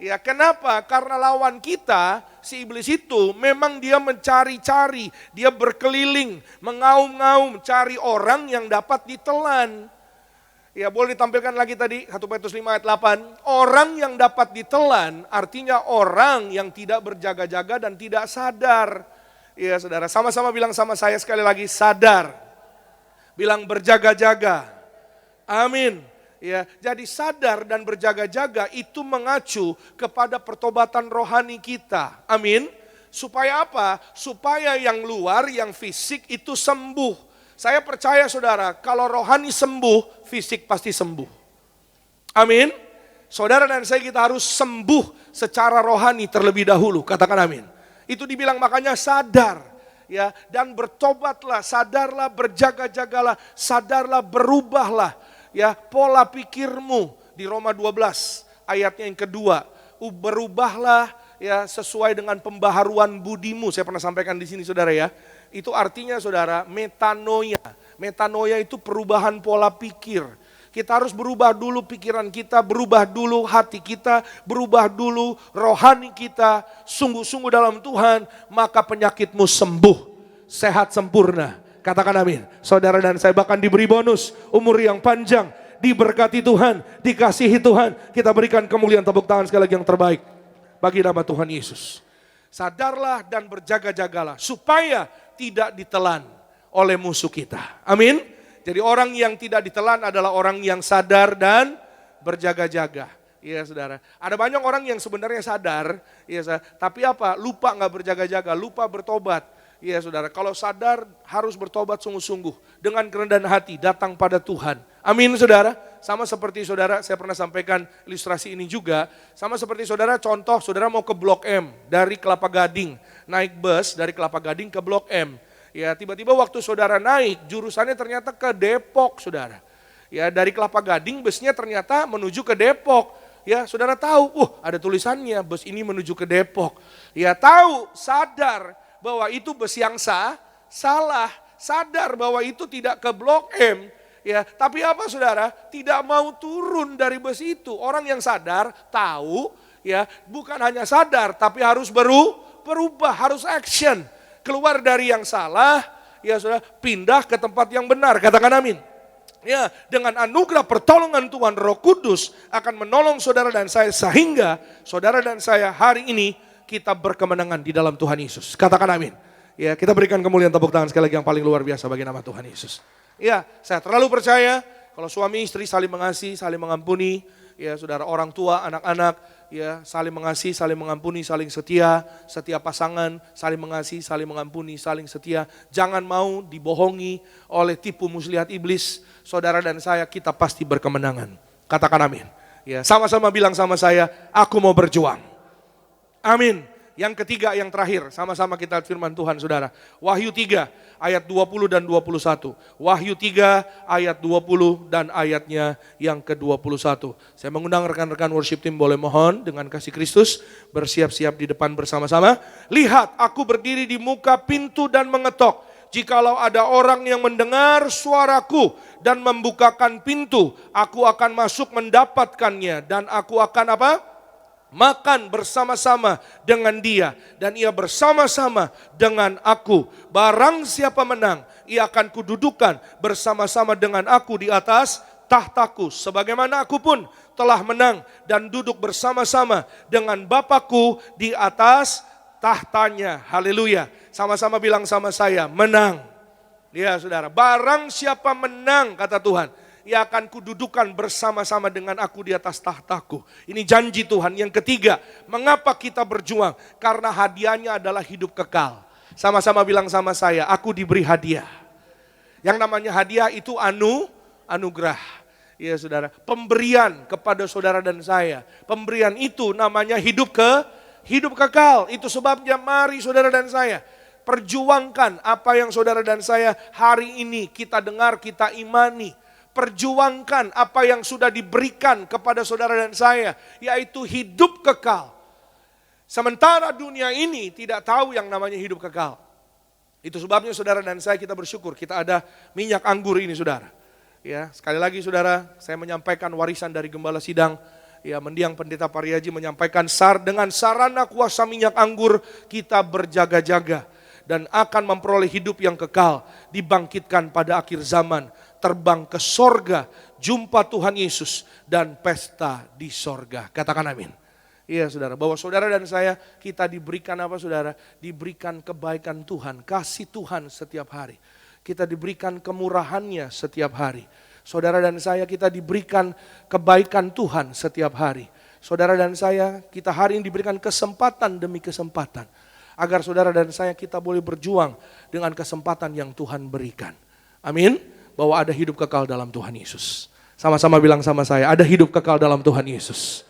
Ya, kenapa? Karena lawan kita, si iblis itu memang dia mencari-cari, dia berkeliling, mengaum-ngaum, cari orang yang dapat ditelan. Ya, boleh ditampilkan lagi tadi 1 Petrus 5 ayat 8. Orang yang dapat ditelan artinya orang yang tidak berjaga-jaga dan tidak sadar. Ya, saudara, sama-sama bilang sama saya sekali lagi, sadar. Bilang berjaga-jaga. Amin. Ya, jadi sadar dan berjaga-jaga itu mengacu kepada pertobatan rohani kita. Amin. Supaya apa? Supaya yang luar, yang fisik itu sembuh. Saya percaya saudara, kalau rohani sembuh, fisik pasti sembuh. Amin. Saudara dan saya kita harus sembuh secara rohani terlebih dahulu. Katakan amin. Itu dibilang makanya sadar. Ya, dan bertobatlah, sadarlah, berjaga-jagalah, sadarlah, berubahlah. Ya, pola pikirmu di Roma 12 ayatnya yang kedua, berubahlah ya sesuai dengan pembaharuan budimu. Saya pernah sampaikan di sini saudara ya. Itu artinya saudara metanoia. Metanoia itu perubahan pola pikir. Kita harus berubah dulu pikiran kita, berubah dulu hati kita, berubah dulu rohani kita, sungguh-sungguh dalam Tuhan, maka penyakitmu sembuh, sehat sempurna. Katakan amin. Saudara dan saya bahkan diberi bonus, umur yang panjang, diberkati Tuhan, dikasihi Tuhan. Kita berikan kemuliaan, tepuk tangan sekali lagi yang terbaik bagi nama Tuhan Yesus. Sadarlah dan berjaga-jagalah supaya tidak ditelan oleh musuh kita. Amin. Jadi orang yang tidak ditelan adalah orang yang sadar dan berjaga-jaga. Iya saudara. Ada banyak orang yang sebenarnya sadar, iya, tapi apa? Lupa nggak berjaga-jaga, lupa bertobat. Iya saudara, kalau sadar harus bertobat sungguh-sungguh. Dengan kerendahan hati datang pada Tuhan. Amin saudara. Sama seperti saudara, saya pernah sampaikan ilustrasi ini juga. Sama seperti saudara, contoh saudara mau ke Blok M dari Kelapa Gading. Naik bus dari Kelapa Gading ke Blok M. Ya, tiba-tiba waktu saudara naik, jurusannya ternyata ke Depok saudara. Ya, dari Kelapa Gading busnya ternyata menuju ke Depok. Ya, saudara tahu, ada tulisannya bus ini menuju ke Depok. Ya, tahu, sadar bahwa itu bus yang salah, sadar bahwa itu tidak ke Blok M, ya. Tapi apa saudara? Tidak mau turun dari bus itu. Orang yang sadar, tahu, ya, bukan hanya sadar, tapi harus berubah, harus action. Keluar dari yang salah, ya saudara, pindah ke tempat yang benar. Katakan amin. Ya, dengan anugerah pertolongan Tuhan, Roh Kudus akan menolong saudara dan saya sehingga saudara dan saya hari ini kita berkemenangan di dalam Tuhan Yesus. Katakan amin. Ya, kita berikan kemuliaan, tepuk tangan sekali lagi yang paling luar biasa bagi nama Tuhan Yesus. Ya, saya terlalu percaya kalau suami istri saling mengasihi, saling mengampuni, ya saudara, orang tua, anak-anak, ya saling mengasihi, saling mengampuni, saling setia, setiap pasangan saling mengasihi, saling mengampuni, saling setia. Jangan mau dibohongi oleh tipu muslihat iblis. Saudara dan saya kita pasti berkemenangan. Katakan amin. Ya, sama-sama bilang sama saya, aku mau berjuang. Amin. Yang ketiga, yang terakhir, sama-sama kita lihat firman Tuhan saudara. Wahyu 3 ayat 20 dan 21. Wahyu 3 ayat 20 dan ayatnya yang ke-21. Saya mengundang rekan-rekan worship team boleh mohon dengan kasih Kristus bersiap-siap di depan bersama-sama. Lihat, aku berdiri di muka pintu dan mengetok. Jikalau ada orang yang mendengar suaraku dan membukakan pintu, aku akan masuk mendapatkannya dan aku akan apa? Makan bersama-sama dengan dia dan ia bersama-sama dengan aku. Barang siapa menang, ia akan kududukan bersama-sama dengan aku di atas tahtaku. Sebagaimana aku pun telah menang dan duduk bersama-sama dengan Bapakku di atas tahtanya. Haleluya. Sama-sama bilang sama saya, menang. Ya saudara, barang siapa menang kata Tuhan, ia akan kududukan bersama-sama dengan aku di atas tahtaku. Ini janji Tuhan. Yang ketiga, mengapa kita berjuang? Karena hadiahnya adalah hidup kekal. Sama-sama bilang sama saya, aku diberi hadiah. Yang namanya hadiah itu anugerah. Ya saudara, pemberian kepada saudara dan saya. Pemberian itu namanya hidup hidup kekal. Itu sebabnya mari saudara dan saya perjuangkan apa yang saudara dan saya hari ini kita dengar, kita imani. Perjuangkan apa yang sudah diberikan kepada saudara dan saya, yaitu hidup kekal. Sementara dunia ini tidak tahu yang namanya hidup kekal. Itu sebabnya saudara dan saya kita bersyukur kita ada minyak anggur ini saudara. Ya, sekali lagi saudara, saya menyampaikan warisan dari Gembala Sidang. Ya, Mendiang Pendeta Pariaji menyampaikan dengan sarana kuasa minyak anggur kita berjaga-jaga dan akan memperoleh hidup yang kekal, dibangkitkan pada akhir zaman, terbang ke sorga, jumpa Tuhan Yesus dan pesta di sorga. Katakan amin. Iya saudara, bahwa saudara dan saya kita diberikan apa saudara? Diberikan kebaikan Tuhan, kasih Tuhan setiap hari. Kita diberikan kemurahannya setiap hari. Saudara dan saya kita diberikan kebaikan Tuhan setiap hari. Saudara dan saya kita hari ini diberikan kesempatan demi kesempatan. Agar saudara dan saya kita boleh berjuang dengan kesempatan yang Tuhan berikan. Amin. Bahwa ada hidup kekal dalam Tuhan Yesus. Sama-sama bilang sama saya, ada hidup kekal dalam Tuhan Yesus.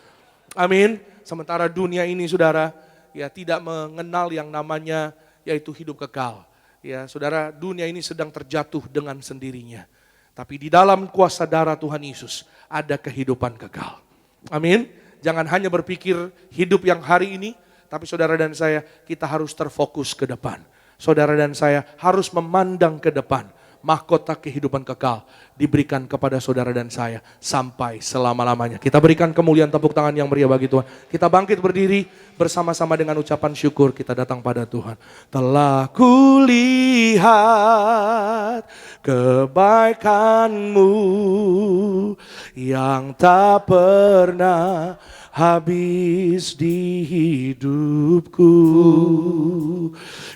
Amin. Sementara dunia ini saudara ya tidak mengenal yang namanya yaitu hidup kekal. Ya, saudara, dunia ini sedang terjatuh dengan sendirinya. Tapi di dalam kuasa darah Tuhan Yesus ada kehidupan kekal. Amin. Jangan hanya berpikir hidup yang hari ini, tapi saudara dan saya kita harus terfokus ke depan. Saudara dan saya harus memandang ke depan. Mahkota kehidupan kekal diberikan kepada saudara dan saya sampai selama-lamanya. Kita berikan kemuliaan, tepuk tangan yang meriah bagi Tuhan. Kita bangkit berdiri bersama-sama dengan ucapan syukur kita datang pada Tuhan. Telah kulihat kebaikan-Mu yang tak pernah habis di hidupku.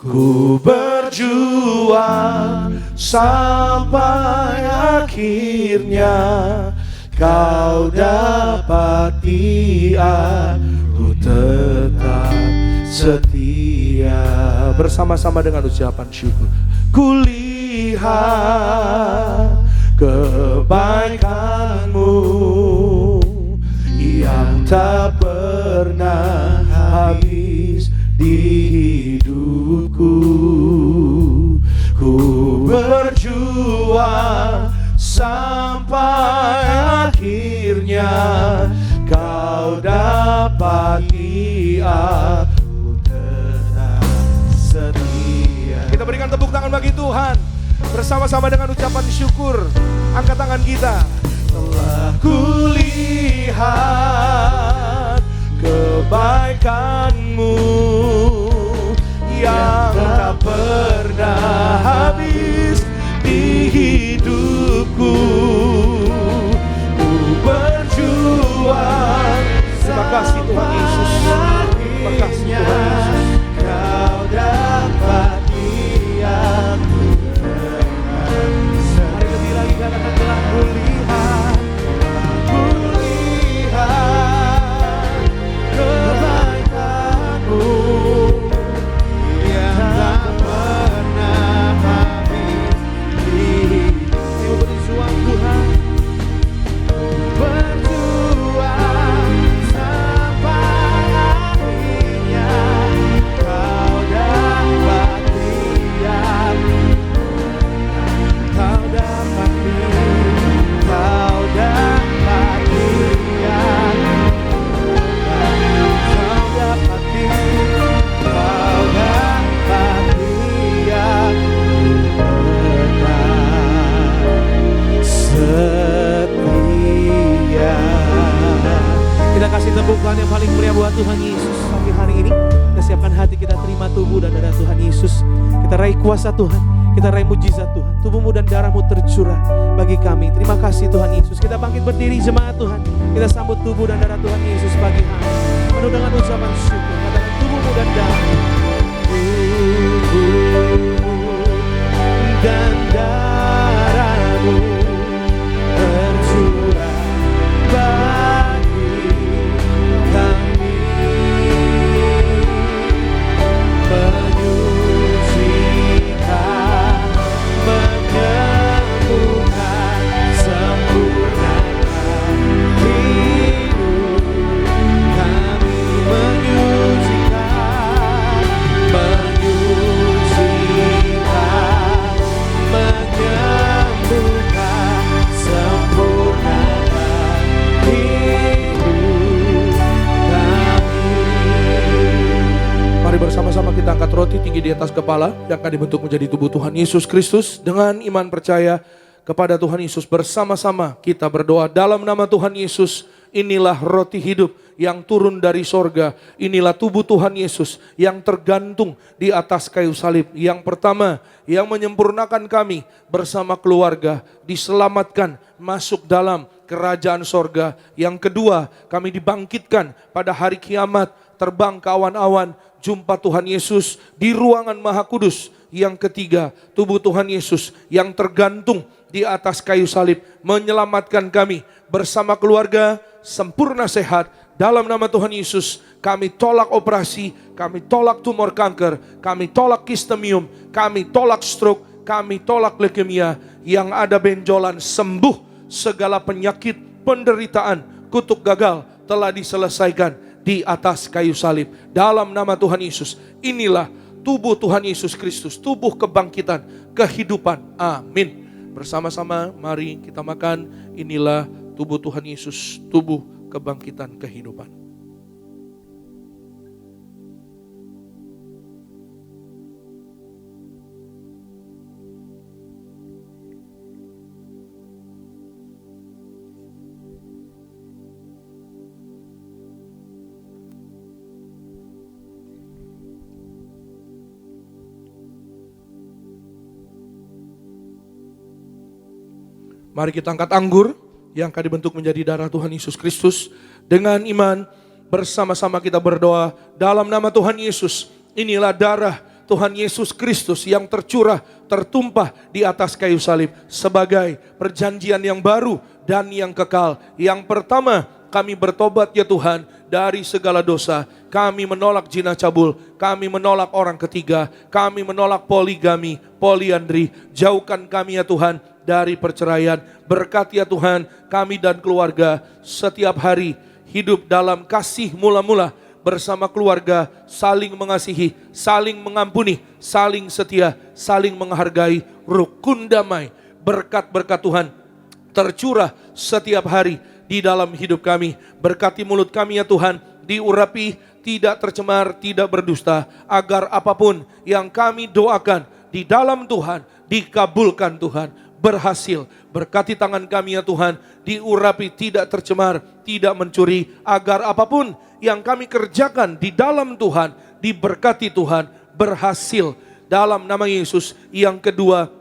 Ku berjuang sampai akhirnya Kau dapati aku tetap setia. Bersama-sama dengan ucapan syukur. Kulihat kebaikan-Mu yang tak pernah habis di hidupku. Ku berjuang sampai akhirnya Kau dapati aku tetap setia. Kita berikan tepuk tangan bagi Tuhan. Bersama-sama dengan ucapan syukur, angkat tangan kita. Telah kulihat kebaikan-Mu yang tak pernah habis di hidupku. Ku berjuang. Terima kasih Tuhan Yesus. Terima kasih Tuhan Yesus. Kau dapati aku dengan hari lebih lagi katakan telah kulihat. Kebaikan-Mu yang tak pernah habis di hidupku. Berjuang Tuhan, berjuang sampai akhirnya Kau dapati aku. Kau dapati Kita kasih tepuk tangan yang paling meriah buat Tuhan Yesus. Pagi hari ini kita siapkan hati, kita terima tubuh dan darah Tuhan Yesus. Kita raih kuasa Tuhan, kita raih mujizat Tuhan. Tubuhmu dan darahmu tercurah bagi kami. Terima kasih Tuhan Yesus. Kita bangkit berdiri jemaat Tuhan. Kita sambut tubuh dan darah Tuhan Yesus pagi hari. Penuh dengan ucapan syukur. Katakan tubuhmu dan darahmu. Tubuhmu dan darahmu tercurah bagi kami, menyucikan, menyembuhkan, sempurnakan hidup kami, menyucikan. roti tinggi di atas kepala yang akan dibentuk menjadi tubuh Tuhan Yesus Kristus. Dengan iman percaya kepada Tuhan Yesus, bersama-sama kita berdoa dalam nama Tuhan Yesus. Inilah roti hidup yang turun dari sorga. Inilah tubuh Tuhan Yesus yang tergantung di atas kayu salib. Yang pertama, yang menyempurnakan kami bersama keluarga, diselamatkan masuk dalam kerajaan sorga. Yang kedua, kami dibangkitkan pada hari kiamat, terbang ke awan-awan, jumpa Tuhan Yesus di ruangan Maha Kudus. Yang ketiga, tubuh Tuhan Yesus yang tergantung di atas kayu salib menyelamatkan kami bersama keluarga sempurna sehat. Dalam nama Tuhan Yesus, kami tolak operasi, kami tolak tumor kanker, kami tolak kistemium, kami tolak stroke, kami tolak leukemia. Yang ada benjolan sembuh, segala penyakit, penderitaan, kutuk gagal telah diselesaikan di atas kayu salib. Dalam nama Tuhan Yesus, inilah tubuh Tuhan Yesus Kristus, tubuh kebangkitan, kehidupan. Amin. Bersama-sama mari kita makan. Inilah tubuh Tuhan Yesus, tubuh kebangkitan, kehidupan. Mari kita angkat anggur yang akan dibentuk menjadi darah Tuhan Yesus Kristus. Dengan iman bersama-sama kita berdoa dalam nama Tuhan Yesus. Inilah darah Tuhan Yesus Kristus yang tercurah, tertumpah di atas kayu salib sebagai perjanjian yang baru dan yang kekal. Yang pertama, kami bertobat ya Tuhan dari segala dosa. Kami menolak zina cabul, kami menolak orang ketiga, kami menolak poligami, poliandri. Jauhkan kami ya Tuhan dari perceraian. Berkati ya Tuhan kami dan keluarga setiap hari hidup dalam kasih mula-mula bersama keluarga, saling mengasihi, saling mengampuni, saling setia, saling menghargai, rukun damai. Berkat-berkat Tuhan tercurah setiap hari di dalam hidup kami. Berkati mulut kami ya Tuhan, diurapi, tidak tercemar, tidak berdusta, agar apapun yang kami doakan di dalam Tuhan dikabulkan Tuhan, berhasil. Berkati tangan kami ya Tuhan, diurapi, tidak tercemar, tidak mencuri, agar apapun yang kami kerjakan di dalam Tuhan diberkati Tuhan, berhasil dalam nama Yesus. Yang kedua,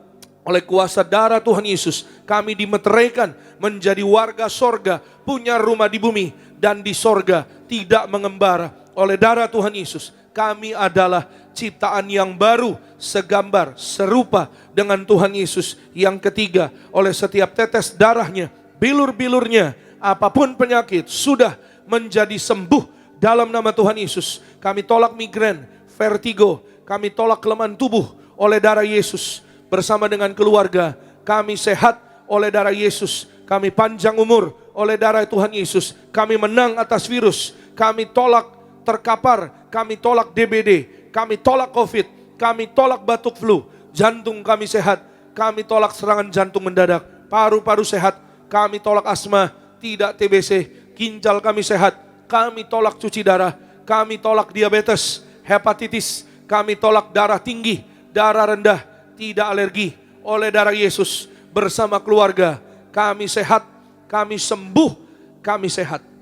oleh kuasa darah Tuhan Yesus, kami dimeteraikan menjadi warga sorga, punya rumah di bumi dan di sorga, tidak mengembara. Oleh darah Tuhan Yesus, kami adalah ciptaan yang baru, segambar, serupa dengan Tuhan Yesus. Yang ketiga, oleh setiap tetes darahnya, bilur-bilurnya, apapun penyakit sudah menjadi sembuh dalam nama Tuhan Yesus. Kami tolak migrain, vertigo, kami tolak kelemahan tubuh oleh darah Yesus. Bersama dengan keluarga, kami sehat oleh darah Yesus. Kami panjang umur oleh darah Tuhan Yesus. Kami menang atas virus. Kami tolak terkapar, kami tolak DBD, kami tolak COVID, kami tolak batuk flu. Jantung kami sehat, kami tolak serangan jantung mendadak. Paru-paru sehat, kami tolak asma, tidak TBC. Ginjal kami sehat, kami tolak cuci darah, kami tolak diabetes, hepatitis, kami tolak darah tinggi, darah rendah, tidak alergi. Oleh darah Yesus, bersama keluarga, kami sehat, kami sembuh, kami sehat.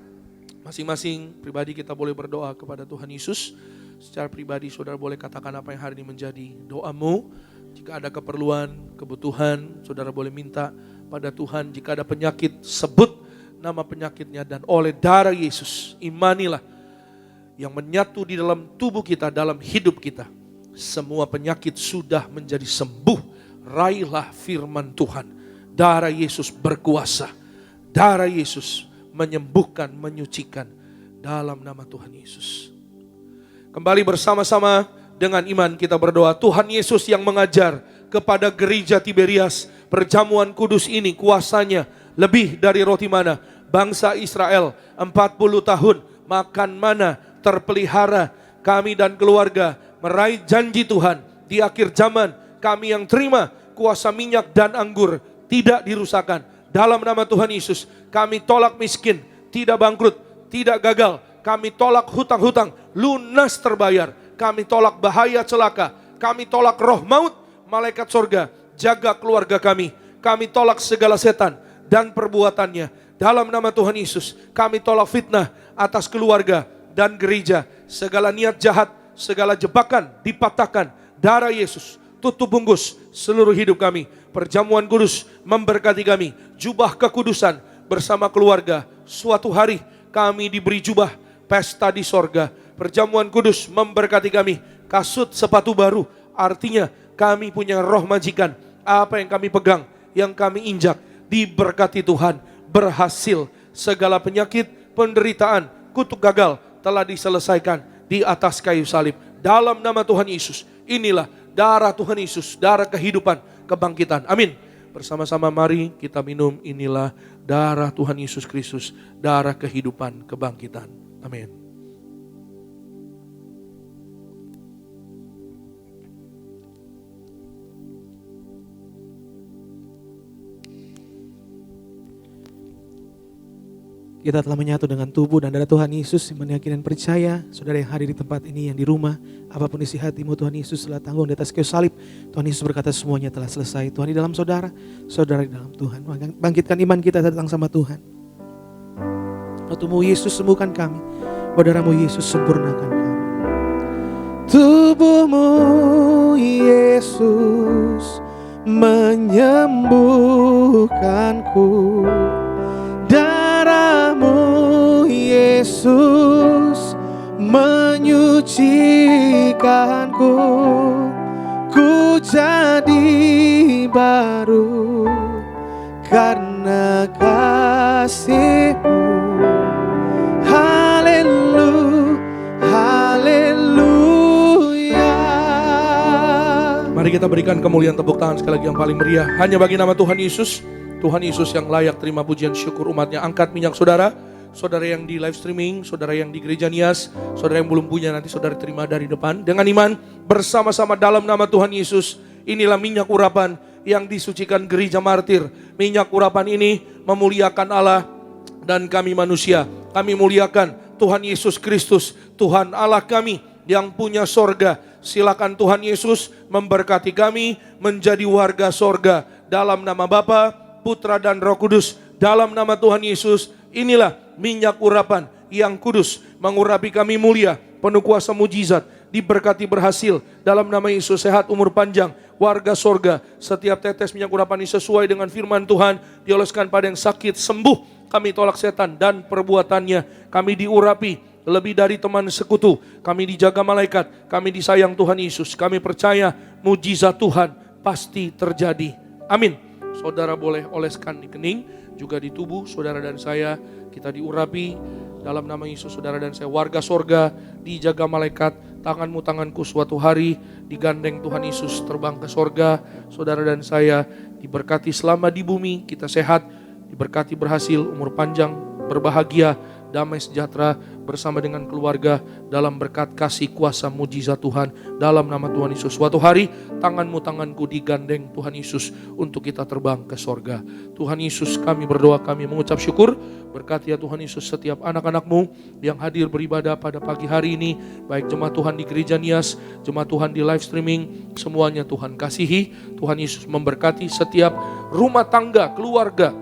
Masing-masing pribadi kita boleh berdoa kepada Tuhan Yesus. Secara pribadi saudara boleh katakan apa yang hari ini menjadi doamu. Jika ada keperluan, kebutuhan, saudara boleh minta pada Tuhan. Jika ada penyakit, sebut nama penyakitnya, dan oleh darah Yesus, imanilah yang menyatu di dalam tubuh kita, dalam hidup kita, semua penyakit sudah menjadi sembuh. Raihlah firman Tuhan, darah Yesus berkuasa, darah Yesus menyembuhkan, menyucikan, dalam nama Tuhan Yesus. Kembali bersama-sama dengan iman kita berdoa. Tuhan Yesus yang mengajar kepada gereja Tiberias, perjamuan kudus ini kuasanya lebih dari roti mana. Bangsa Israel 40 tahun makan mana terpelihara. Kami dan keluarga meraih janji Tuhan. Di akhir zaman kami yang terima kuasa minyak dan anggur tidak dirusakkan. Dalam nama Tuhan Yesus kami tolak miskin, tidak bangkrut, tidak gagal. Kami tolak hutang-hutang, lunas terbayar. kami tolak bahaya celaka, kami tolak roh maut. Malaikat sorga, jaga keluarga kami. Kami tolak segala setan dan perbuatannya. Dalam nama Tuhan Yesus, kami tolak fitnah atas keluarga dan gereja. Segala niat jahat, segala jebakan dipatahkan. Darah Yesus tutup bungkus seluruh hidup kami. Perjamuan kudus memberkati kami. Jubah kekudusan bersama keluarga. Suatu hari kami diberi jubah pesta di sorga. Perjamuan kudus memberkati kami. Kasut sepatu baru, artinya kami punya roh majikan. Apa yang kami pegang, yang kami injak, diberkati Tuhan. Berhasil. Segala penyakit, penderitaan, kutuk gagal telah diselesaikan di atas kayu salib. Dalam nama Tuhan Yesus, inilah darah Tuhan Yesus, darah kehidupan, kebangkitan. Amin. Bersama-sama mari kita minum, inilah darah Tuhan Yesus Kristus, darah kehidupan, kebangkitan. Amin. Kita telah menyatu dengan tubuh dan darah Tuhan Yesus, yang meyakini dan percaya. Saudara yang hadir di tempat ini, yang di rumah, apapun isi hatimu, Tuhan Yesus telah tanggung di atas kayu salib. Tuhan Yesus berkata semuanya telah selesai. Tuhan di dalam saudara, saudara di dalam Tuhan. Bangkitkan iman kita datang sama Tuhan. Tubuhmu Yesus sembuhkan kami, darahmu Yesus sempurnakan kami. Tubuhmu Yesus menyembuhkanku. Darahmu Yesus menyucikanku. Ku jadi baru karena kasih-Mu. Haleluya, haleluya. Mari kita berikan kemuliaan, tepuk tangan sekali lagi yang paling meriah hanya bagi nama Tuhan Yesus. Tuhan Yesus yang layak terima pujian syukur umatnya. Angkat minyak saudara, saudara yang di live streaming, saudara yang di gereja Nias, saudara yang belum punya nanti saudara terima dari depan. Dengan iman bersama-sama dalam nama Tuhan Yesus. Inilah minyak urapan yang disucikan gereja martir. Minyak urapan ini memuliakan Allah dan kami manusia. Kami muliakan Tuhan Yesus Kristus, Tuhan Allah kami yang punya sorga. Silakan Tuhan Yesus memberkati kami menjadi warga sorga. Dalam nama Bapa, Putra dan Roh Kudus, dalam nama Tuhan Yesus, inilah minyak urapan yang kudus, mengurapi kami mulia, penuh kuasa mujizat, diberkati berhasil, dalam nama Yesus sehat umur panjang, warga sorga, setiap tetes minyak urapan ini sesuai dengan firman Tuhan, dioleskan pada yang sakit, sembuh, kami tolak setan dan perbuatannya, kami diurapi, lebih dari teman sekutu, kami dijaga malaikat, kami disayang Tuhan Yesus, kami percaya mujizat Tuhan pasti terjadi, amin. Saudara boleh oleskan di kening, juga di tubuh saudara dan saya, kita diurapi dalam nama Yesus. Saudara dan saya warga sorga, dijaga malaikat, tanganmu tanganku suatu hari digandeng Tuhan Yesus terbang ke sorga. Saudara dan saya diberkati selama di bumi, kita sehat, diberkati berhasil, umur panjang, berbahagia, damai sejahtera bersama dengan keluarga dalam berkat kasih kuasa mujizat Tuhan dalam nama Tuhan Yesus. Suatu hari tanganmu tanganku digandeng Tuhan Yesus untuk kita terbang ke sorga. Tuhan Yesus, kami berdoa, kami mengucap syukur. Berkati ya Tuhan Yesus setiap anak-anak-Mu yang hadir beribadah pada pagi hari ini, baik jemaat Tuhan di gereja Nias, jemaat Tuhan di live streaming, semuanya Tuhan kasihi. Tuhan Yesus memberkati setiap rumah tangga, keluarga,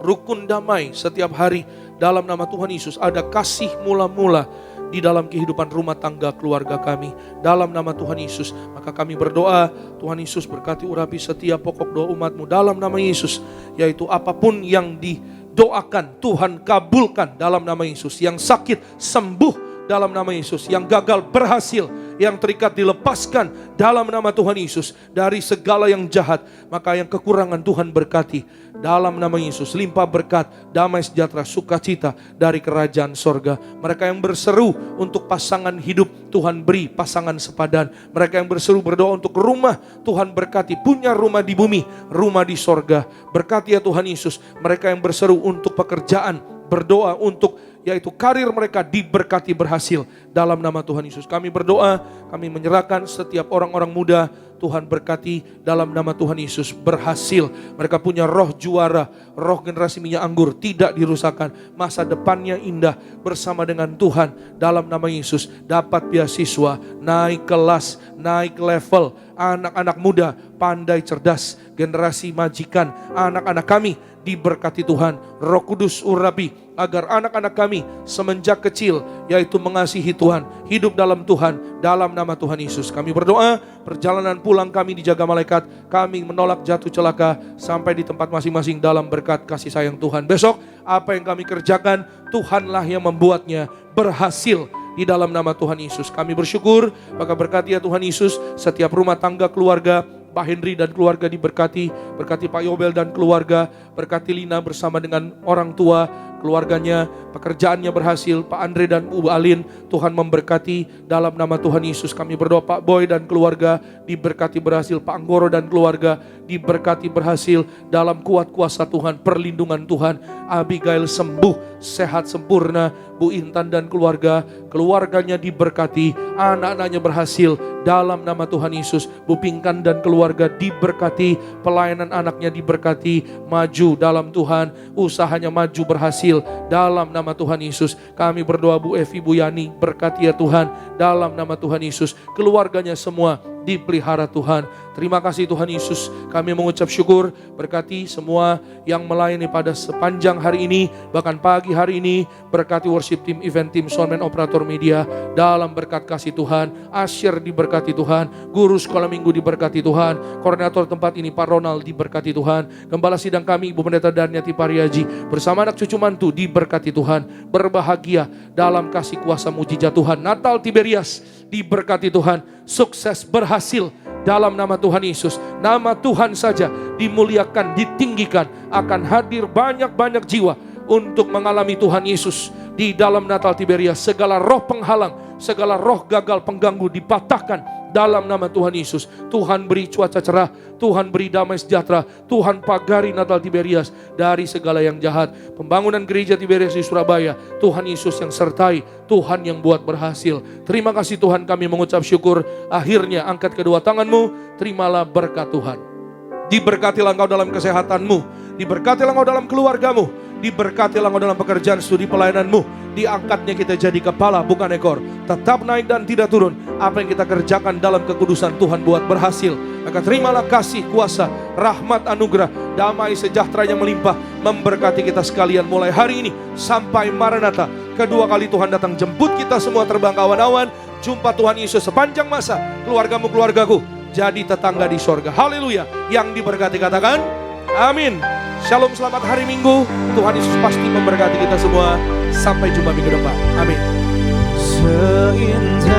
rukun damai setiap hari. Dalam nama Tuhan Yesus ada kasih mula-mula di dalam kehidupan rumah tangga keluarga kami. Dalam nama Tuhan Yesus, maka kami berdoa, Tuhan Yesus berkati urapi setiap pokok doa umat-Mu dalam nama Yesus. Yaitu apapun yang didoakan, Tuhan kabulkan dalam nama Yesus. Yang sakit sembuh dalam nama Yesus. Yang gagal berhasil, yang terikat dilepaskan dalam nama Tuhan Yesus. Dari segala yang jahat, maka yang kekurangan Tuhan berkati. Dalam nama Yesus, limpah berkat, damai sejahtera, sukacita dari kerajaan sorga. Mereka yang berseru untuk pasangan hidup, Tuhan beri pasangan sepadan. Mereka yang berseru berdoa untuk rumah, Tuhan berkati, punya rumah di bumi, rumah di sorga. Berkati ya Tuhan Yesus. Mereka yang berseru untuk pekerjaan, berdoa untuk yaitu karir mereka diberkati berhasil dalam nama Tuhan Yesus. Kami berdoa, kami menyerahkan setiap orang-orang muda, Tuhan berkati dalam nama Tuhan Yesus berhasil. Mereka punya roh juara, roh generasi minyak anggur tidak dirusakkan. Masa depannya indah bersama dengan Tuhan dalam nama Yesus. Dapat beasiswa, naik kelas, naik level. Anak-anak muda pandai cerdas, generasi majikan, anak-anak kami diberkati Tuhan. Roh Kudus urapi agar anak-anak kami semenjak kecil yaitu mengasihi Tuhan, hidup dalam Tuhan, dalam nama Tuhan Yesus. Kami berdoa perjalanan pulang kami dijaga malaikat, kami menolak jatuh celaka sampai di tempat masing-masing dalam berkat kasih sayang Tuhan. Besok apa yang kami kerjakan Tuhanlah yang membuatnya berhasil di dalam nama Tuhan Yesus. Kami bersyukur, maka berkati ya Tuhan Yesus setiap rumah tangga keluarga, Pak Henry dan keluarga diberkati, berkati Pak Yobel dan keluarga, berkati Lina bersama dengan orang tua, keluarganya, pekerjaannya berhasil, Pak Andre dan Bu Alin, Tuhan memberkati dalam nama Tuhan Yesus. Kami berdoa Pak Boy dan keluarga diberkati berhasil, Pak Anggoro dan keluarga diberkati berhasil dalam kuat kuasa Tuhan, perlindungan Tuhan. Abigail sembuh, sehat sempurna, Bu Intan dan keluarga, keluarganya diberkati, anak-anaknya berhasil dalam nama Tuhan Yesus. Bu Pingkan dan keluarga diberkati, pelayanan anaknya diberkati, maju dalam Tuhan, usahanya maju berhasil dalam nama Tuhan Yesus. Kami berdoa Bu Evi, Bu Yani, berkati ya Tuhan dalam nama Tuhan Yesus. Keluarganya semua dipelihara Tuhan. Terima kasih Tuhan Yesus. Kami mengucap syukur, berkati semua yang melayani pada sepanjang hari ini, bahkan pagi hari ini. Berkati worship team, event team, soundman, operator media dalam berkat kasih Tuhan. Asyir diberkati Tuhan, guru sekolah minggu diberkati Tuhan, koordinator tempat ini Pak Ronald diberkati Tuhan, gembala sidang kami Ibu Pendeta Daniati Pariaji bersama anak cucu mantu diberkati Tuhan. Berbahagia dalam kasih kuasa mujizat Tuhan. Natal Tiberias diberkati Tuhan, sukses berhasil dalam nama Tuhan Yesus. Nama Tuhan saja dimuliakan, ditinggikan. Akan hadir banyak-banyak jiwa untuk mengalami Tuhan Yesus di dalam Natal Tiberias. Segala roh penghalang, segala roh gagal pengganggu dipatahkan dalam nama Tuhan Yesus. Tuhan beri cuaca cerah, Tuhan beri damai sejahtera, Tuhan pagari Natal Tiberias dari segala yang jahat. Pembangunan gereja Tiberias di Surabaya, Tuhan Yesus yang sertai, Tuhan yang buat berhasil. Terima kasih Tuhan, kami mengucap syukur. Akhirnya angkat kedua tanganmu, terimalah berkat Tuhan. Diberkatilah engkau dalam kesehatanmu, diberkatilah engkau dalam keluargamu, diberkatilah engkau dalam pekerjaan studi pelayananmu. Diangkatnya kita jadi kepala bukan ekor, tetap naik dan tidak turun. Apa yang kita kerjakan dalam kekudusan Tuhan buat berhasil. Maka terimalah kasih, kuasa, rahmat, anugerah, damai sejahtera yang melimpah memberkati kita sekalian mulai hari ini sampai Maranatha. Kedua kali Tuhan datang jemput kita semua terbang ke awan-awan. Jumpa Tuhan Yesus sepanjang masa. Keluargamu, keluargaku jadi tetangga di sorga. Haleluya. Yang diberkati katakan amin. Shalom, selamat hari Minggu. Tuhan Yesus pasti memberkati kita semua. Sampai jumpa minggu depan. Amin. Seindah